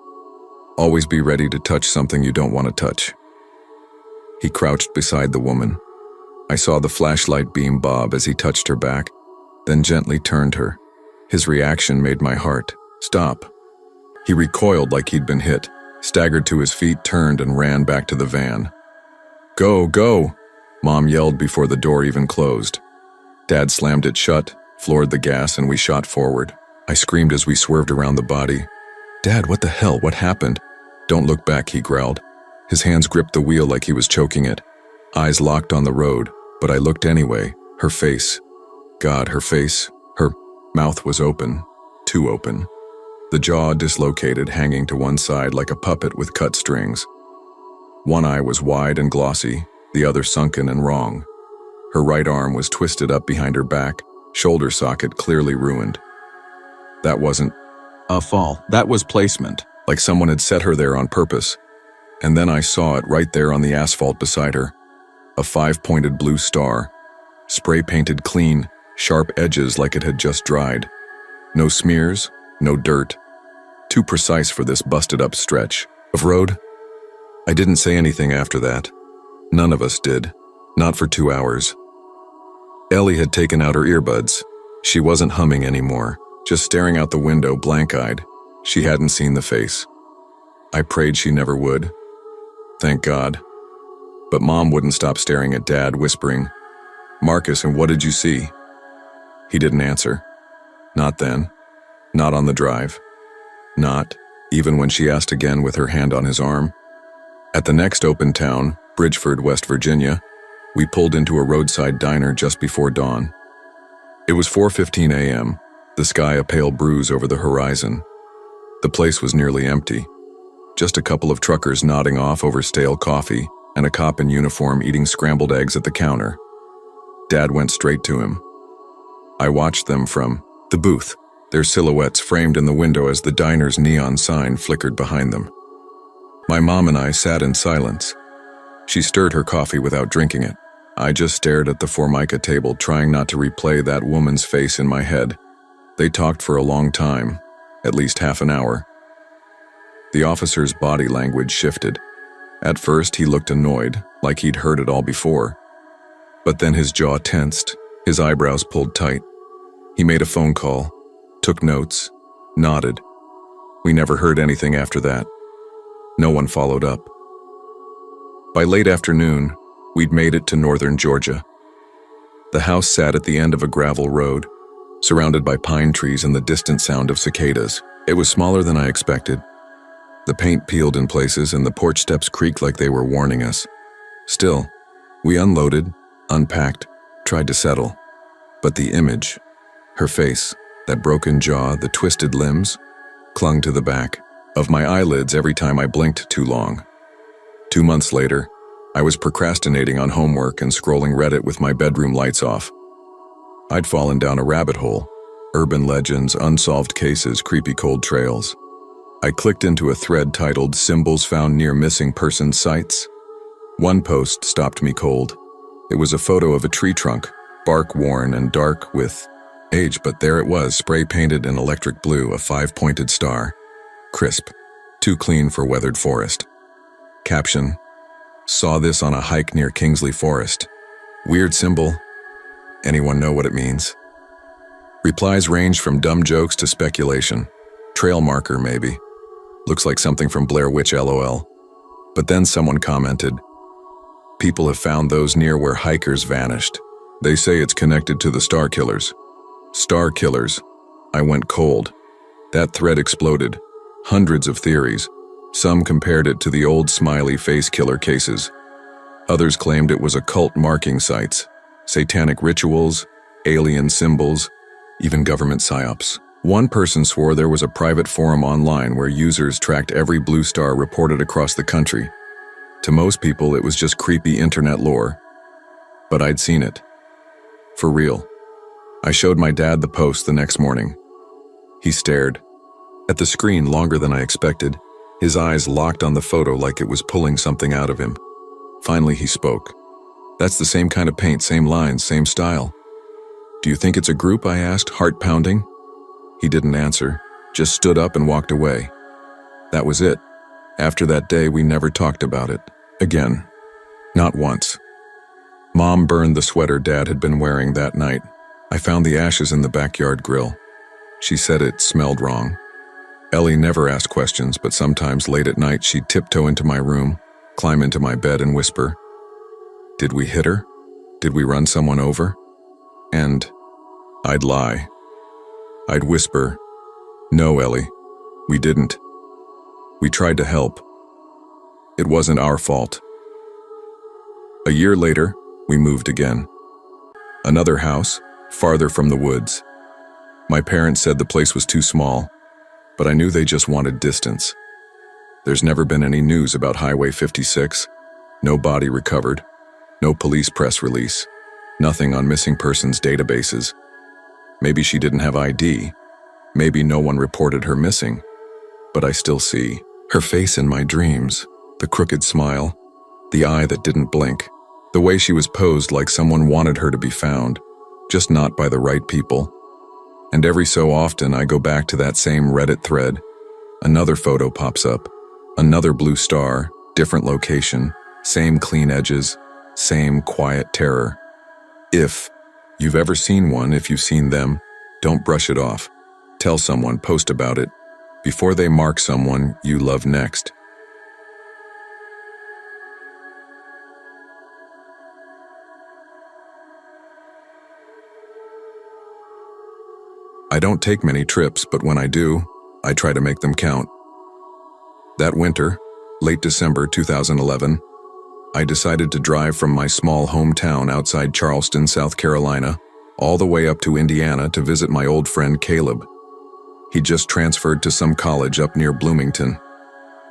Always be ready to touch something you don't want to touch. He crouched beside the woman. I saw the flashlight beam bob as he touched her back, then gently turned her. His reaction made my heart stop. He recoiled like he'd been hit, staggered to his feet, turned and ran back to the van. Go, go, Mom yelled before the door even closed. Dad slammed it shut, floored the gas, and we shot forward. I screamed as we swerved around the body. Dad, what the hell? What happened? Don't look back, he growled. His hands gripped the wheel like he was choking it. Eyes locked on the road, but I looked anyway. Her face. God, her face. Her mouth was open. Too open. The jaw dislocated, hanging to one side like a puppet with cut strings. One eye was wide and glossy, the other sunken and wrong. Her right arm was twisted up behind her back, shoulder socket clearly ruined. That wasn't a fall, that was placement, like someone had set her there on purpose. And then I saw it right there on the asphalt beside her. A 5-pointed blue star, spray-painted clean, sharp edges like it had just dried. No smears, no dirt. Too precise for this busted-up stretch of road. I didn't say anything after that. None of us did. Not for 2 hours. Ellie had taken out her earbuds. She wasn't humming anymore, just staring out the window blank-eyed. She hadn't seen the face. I prayed she never would. Thank God. But Mom wouldn't stop staring at Dad, whispering, "Marcus, and what did you see?" He didn't answer. Not then. Not on the drive. Not, even when she asked again with her hand on his arm. At the next open town, Bridgeford, West Virginia, we pulled into a roadside diner just before dawn. It was 4:15 a.m., the sky a pale bruise over the horizon. The place was nearly empty. Just a couple of truckers nodding off over stale coffee and a cop in uniform eating scrambled eggs at the counter. Dad went straight to him. I watched them from the booth, their silhouettes framed in the window as the diner's neon sign flickered behind them. My mom and I sat in silence. She stirred her coffee without drinking it. I just stared at the Formica table, trying not to replay that woman's face in my head. They talked for a long time, at least half an hour. The officer's body language shifted. At first, he looked annoyed, like he'd heard it all before. But then his jaw tensed, his eyebrows pulled tight. He made a phone call, took notes, nodded. We never heard anything after that. No one followed up. By late afternoon, we'd made it to northern Georgia. The house sat at the end of a gravel road, surrounded by pine trees and the distant sound of cicadas. It was smaller than I expected. The paint peeled in places and the porch steps creaked like they were warning us. Still, we unloaded, unpacked, tried to settle. But the image, her face, that broken jaw, the twisted limbs, clung to the back of my eyelids every time I blinked too long. 2 months later, I was procrastinating on homework and scrolling Reddit with my bedroom lights off. I'd fallen down a rabbit hole. Urban legends, unsolved cases, creepy cold trails. I clicked into a thread titled "Symbols Found Near Missing Persons Sites." One post stopped me cold. It was a photo of a tree trunk, bark worn and dark with age, but there it was, spray-painted in electric blue, a 5-pointed star. Crisp, too clean for weathered forest. Caption: "Saw this on a hike near Kingsley Forest. Weird symbol. Anyone know what it means?" Replies ranged from dumb jokes to speculation. Trail marker, maybe. Looks like something from Blair Witch, LOL. But then someone commented, "People have found those near where hikers vanished. They say it's connected to the Star Killers." Star Killers. I went cold. That thread exploded. Hundreds of theories. Some compared it to the old smiley face killer cases. Others claimed it was occult marking sites, satanic rituals, alien symbols, even government psyops. One person swore there was a private forum online where users tracked every blue star reported across the country. To most people, it was just creepy internet lore. But I'd seen it. For real. I showed my dad the post the next morning. He stared at the screen longer than I expected, his eyes locked on the photo like it was pulling something out of him. Finally, he spoke. "That's the same kind of paint, same lines, same style." "Do you think it's a group?" I asked, heart pounding. He didn't answer, just stood up and walked away. That was it. After that day, we never talked about it again. Not once. Mom burned the sweater Dad had been wearing that night. I found the ashes in the backyard grill. She said it smelled wrong. Ellie never asked questions, but sometimes late at night she'd tiptoe into my room, climb into my bed and whisper, "Did we hit her? Did we run someone over?" And I'd lie. I'd whisper, "No, Ellie, we didn't. We tried to help. It wasn't our fault." A year later, we moved again. Another house, farther from the woods. My parents said the place was too small, but I knew they just wanted distance. There's never been any news about Highway 56, no body recovered. No police press release. Nothing on missing persons databases. Maybe she didn't have ID. Maybe no one reported her missing. But I still see her face in my dreams. The crooked smile. The eye that didn't blink. The way she was posed like someone wanted her to be found. Just not by the right people. And every so often I go back to that same Reddit thread. Another photo pops up. Another blue star. Different location. Same clean edges. Same quiet terror. If you've ever seen one, if you've seen them, don't brush it off. Tell someone, post about it, before they mark someone you love next. I don't take many trips, but when I do, I try to make them count. That winter, late December 2011, I decided to drive from my small hometown outside Charleston, South Carolina, all the way up to Indiana to visit my old friend Caleb. He just transferred to some college up near Bloomington.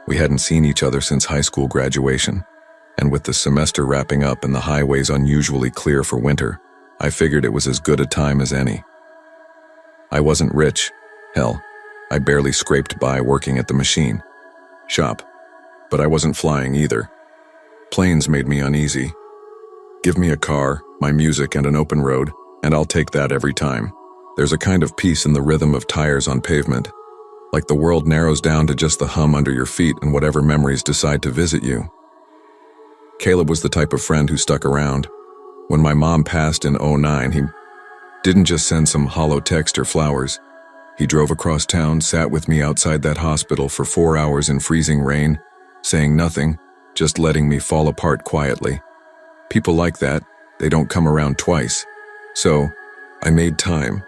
We hadn't seen each other since high school graduation, and with the semester wrapping up and the highways unusually clear for winter, I figured it was as good a time as any. I wasn't rich. Hell, I barely scraped by working at the machine shop, but I wasn't flying either. Planes made me uneasy. Give me a car, my music, and an open road, and I'll take that every time. There's a kind of peace in the rhythm of tires on pavement, like the world narrows down to just the hum under your feet and whatever memories decide to visit you. Caleb was the type of friend who stuck around. When my mom passed in '09, he didn't just send some hollow text or flowers. He drove across town, sat with me outside that hospital for 4 hours in freezing rain, saying nothing, just letting me fall apart quietly. People like that, they don't come around twice. So, I made time,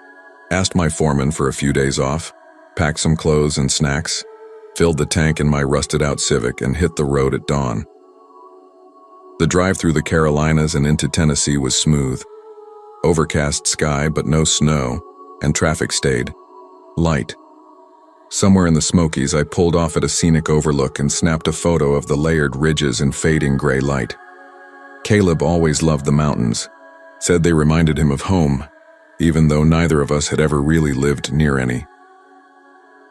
asked my foreman for a few days off, packed some clothes and snacks, filled the tank in my rusted-out Civic, and hit the road at dawn. The drive through the Carolinas and into Tennessee was smooth. Overcast sky, but no snow, and traffic stayed light. Somewhere in the Smokies, I pulled off at a scenic overlook and snapped a photo of the layered ridges and fading gray light. Caleb always loved the mountains, said they reminded him of home, even though neither of us had ever really lived near any.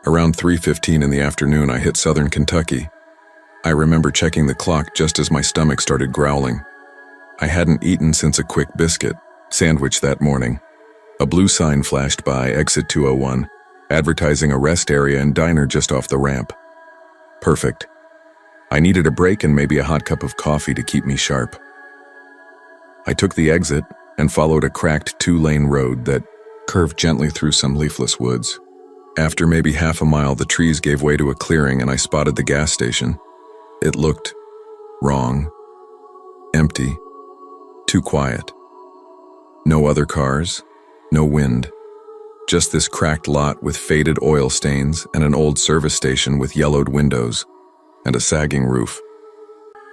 Around 3:15 in the afternoon, I hit southern Kentucky. I remember checking the clock just as my stomach started growling. I hadn't eaten since a quick biscuit sandwich that morning. A blue sign flashed by, exit 201, advertising a rest area and diner just off the ramp. Perfect. I needed a break and maybe a hot cup of coffee to keep me sharp. I took the exit and followed a cracked 2-lane road that curved gently through some leafless woods. After maybe half a mile, the trees gave way to a clearing and I spotted the gas station. It looked wrong, empty, too quiet. No other cars, no wind. Just this cracked lot with faded oil stains and an old service station with yellowed windows and a sagging roof.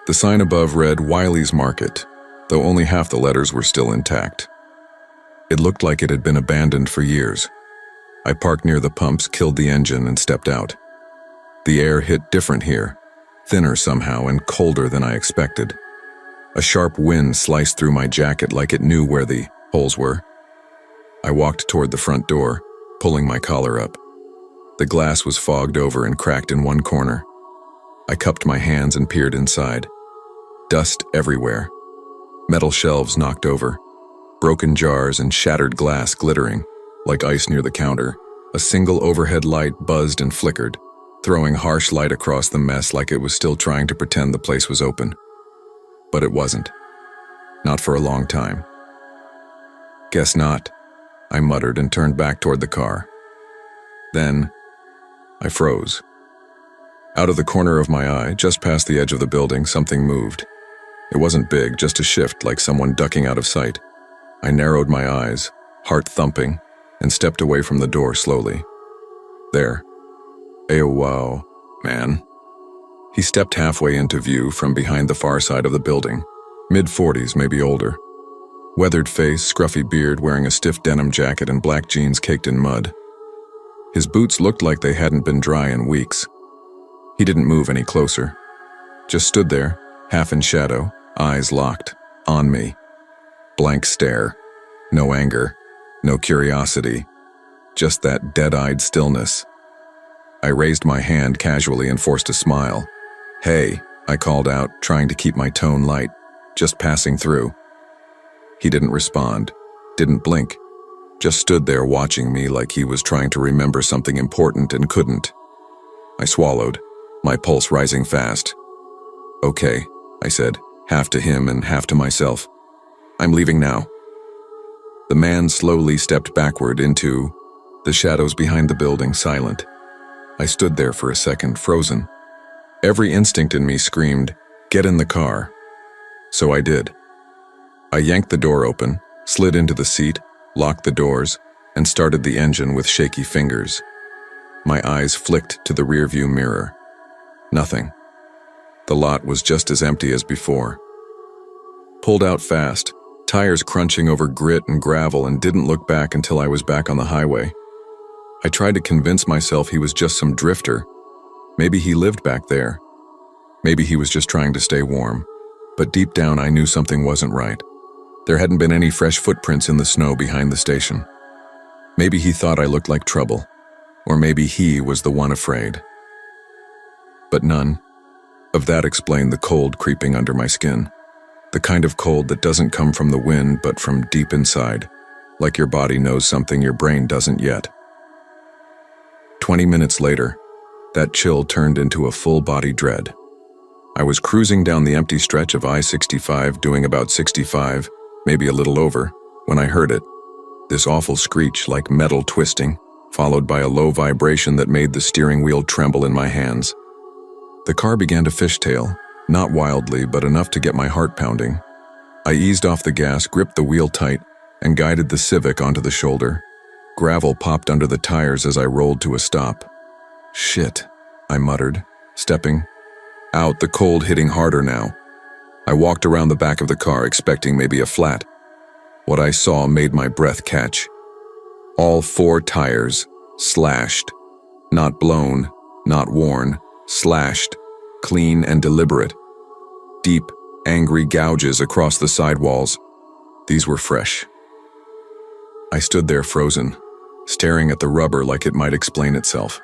The sign above read Wiley's Market, though only half the letters were still intact. It looked like it had been abandoned for years. I parked near the pumps, killed the engine, and stepped out. The air hit different here, thinner somehow and colder than I expected. A sharp wind sliced through my jacket like it knew where the holes were. I walked toward the front door, pulling my collar up. The glass was fogged over and cracked in one corner. I cupped my hands and peered inside. Dust everywhere. Metal shelves knocked over. Broken jars and shattered glass glittering, like ice near the counter. A single overhead light buzzed and flickered, throwing harsh light across the mess like it was still trying to pretend the place was open. But it wasn't. Not for a long time. Guess not, I muttered and turned back toward the car. Then, I froze. Out of the corner of my eye, just past the edge of the building, something moved. It wasn't big, just a shift, like someone ducking out of sight. I narrowed my eyes, heart thumping, and stepped away from the door slowly. There. Ayo, wow, man. He stepped halfway into view from behind the far side of the building, mid-40s, maybe older. Weathered face, scruffy beard, wearing a stiff denim jacket and black jeans caked in mud. His boots looked like they hadn't been dry in weeks. He didn't move any closer. Just stood there, half in shadow, eyes locked. On me. Blank stare. No anger. No curiosity. Just that dead-eyed stillness. I raised my hand casually and forced a smile. "Hey," I called out, trying to keep my tone light. "Just passing through." He didn't respond. Didn't blink. Just stood there watching me like he was trying to remember something important and couldn't. I swallowed, my pulse rising fast. "Okay," I said, half to him and half to myself. "I'm leaving now." The man slowly stepped backward into the shadows behind the building, silent. I stood there for a second, frozen. Every instinct in me screamed, "Get in the car." So I did. I yanked the door open, slid into the seat, locked the doors, and started the engine with shaky fingers. My eyes flicked to the rearview mirror. Nothing. The lot was just as empty as before. Pulled out fast, tires crunching over grit and gravel, and didn't look back until I was back on the highway. I tried to convince myself he was just some drifter. Maybe he lived back there. Maybe he was just trying to stay warm. But deep down I knew something wasn't right. There hadn't been any fresh footprints in the snow behind the station. Maybe he thought I looked like trouble. Or maybe he was the one afraid. But none of that explained the cold creeping under my skin. The kind of cold that doesn't come from the wind but from deep inside, like your body knows something your brain doesn't yet. 20 minutes later, that chill turned into a full-body dread. I was cruising down the empty stretch of I-65 doing about 65, maybe a little over, when I heard it. This awful screech like metal twisting, followed by a low vibration that made the steering wheel tremble in my hands. The car began to fishtail, not wildly, but enough to get my heart pounding. I eased off the gas, gripped the wheel tight, and guided the Civic onto the shoulder. Gravel popped under the tires as I rolled to a stop. "Shit," I muttered, stepping out, the cold hitting harder now. I walked around the back of the car, expecting maybe a flat. What I saw made my breath catch. All 4 tires, slashed. Not blown, not worn, slashed, clean and deliberate. Deep, angry gouges across the sidewalls. These were fresh. I stood there frozen, staring at the rubber like it might explain itself.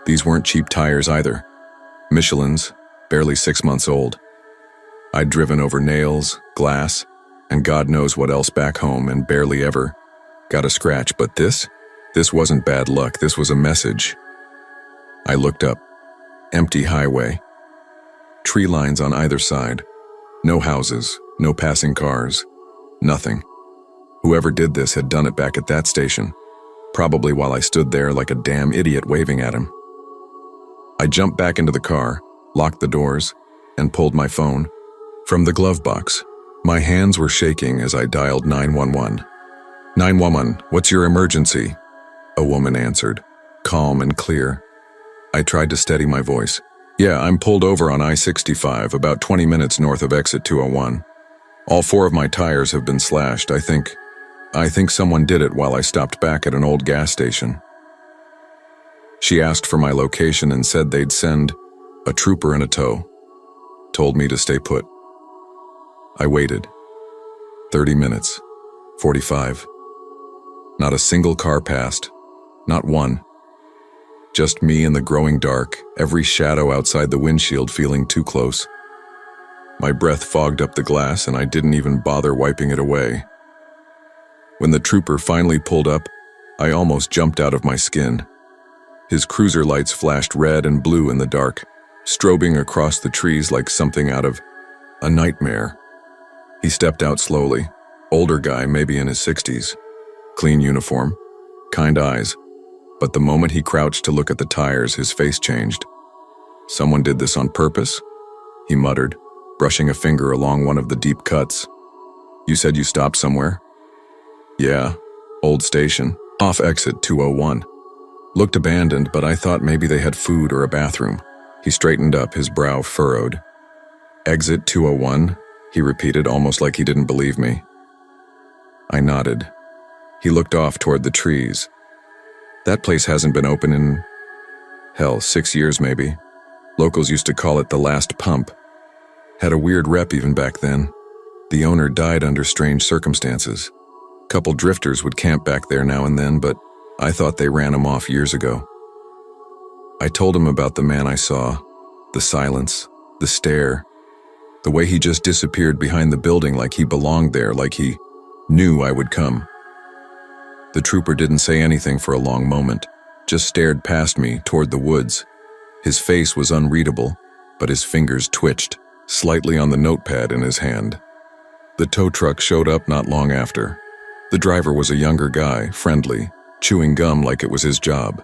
These weren't cheap tires either. Michelin's, barely 6 months old. I'd driven over nails, glass, and God knows what else back home and barely ever got a scratch, but this wasn't bad luck, this was a message. I looked up. Empty highway. Tree lines on either side. No houses, no passing cars. Nothing. Whoever did this had done it back at that station, probably while I stood there like a damn idiot waving at him. I jumped back into the car, locked the doors, and pulled my phone from the glove box. My hands were shaking as I dialed 911. 911, what's your emergency? A woman answered, calm and clear. I tried to steady my voice. Yeah, I'm pulled over on I-65, about 20 minutes north of exit 201. All 4 of my tires have been slashed. I think someone did it while I stopped back at an old gas station. She asked for my location and said they'd send a trooper in a tow. Told me to stay put. I waited. 30 minutes. 45. Not a single car passed. Not one. Just me in the growing dark, every shadow outside the windshield feeling too close. My breath fogged up the glass and I didn't even bother wiping it away. When the trooper finally pulled up, I almost jumped out of my skin. His cruiser lights flashed red and blue in the dark, strobing across the trees like something out of a nightmare. He stepped out slowly, older guy, maybe in his 60s. Clean uniform, kind eyes. But the moment he crouched to look at the tires, his face changed. Someone did this on purpose? He muttered, brushing a finger along one of the deep cuts. You said you stopped somewhere? Yeah, old station, off exit 201. Looked abandoned, but I thought maybe they had food or a bathroom. He straightened up, his brow furrowed. Exit 201, he repeated, almost like he didn't believe me. I nodded. He looked off toward the trees. That place hasn't been open in, 6 years maybe. Locals used to call it the last pump. Had a weird rep even back then. The owner died under strange circumstances. Couple drifters would camp back there now and then, but I thought they ran him off years ago. I told him about the man I saw, the silence, the stare, the way he just disappeared behind the building like he belonged there, like he knew I would come. The trooper didn't say anything for a long moment, just stared past me toward the woods. His face was unreadable, but his fingers twitched, slightly on the notepad in his hand. The tow truck showed up not long after. The driver was a younger guy, friendly, chewing gum like it was his job.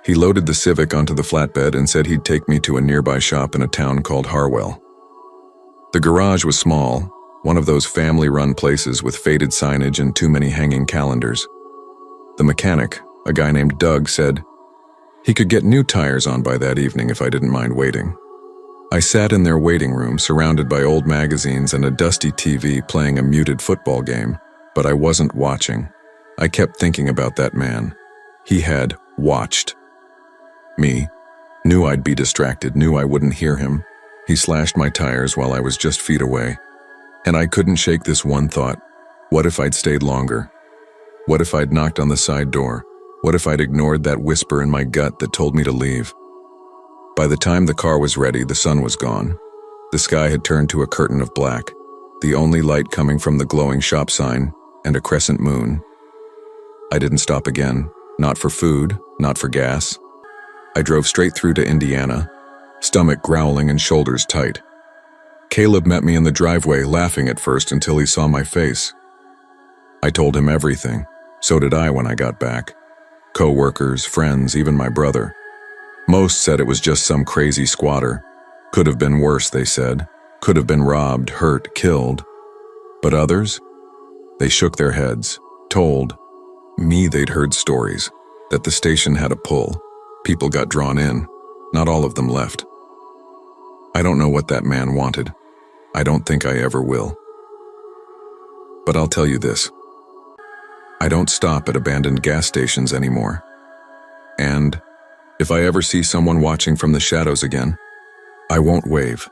He loaded the Civic onto the flatbed and said he'd take me to a nearby shop in a town called Harwell. The garage was small, one of those family-run places with faded signage and too many hanging calendars. The mechanic, a guy named Doug, said he could get new tires on by that evening if I didn't mind waiting. I sat in their waiting room, surrounded by old magazines and a dusty TV playing a muted football game, but I wasn't watching. I kept thinking about that man. He had watched me, knew I'd be distracted, knew I wouldn't hear him. He slashed my tires while I was just feet away. And I couldn't shake this one thought. What if I'd stayed longer? What if I'd knocked on the side door? What if I'd ignored that whisper in my gut that told me to leave? By the time the car was ready, the sun was gone. The sky had turned to a curtain of black, the only light coming from the glowing shop sign and a crescent moon. I didn't stop again, not for food, not for gas. I drove straight through to Indiana, stomach growling and shoulders tight. Caleb met me in the driveway, laughing at first until he saw my face. I told him everything. So did I when I got back. Co-workers, friends, even my brother. Most said it was just some crazy squatter. Could have been worse, they said. Could have been robbed, hurt, killed. But others? They shook their heads, told me they'd heard stories, that the station had a pull. People got drawn in. Not all of them left. I don't know what that man wanted. I don't think I ever will. But I'll tell you this. I don't stop at abandoned gas stations anymore. And if I ever see someone watching from the shadows again, I won't wave.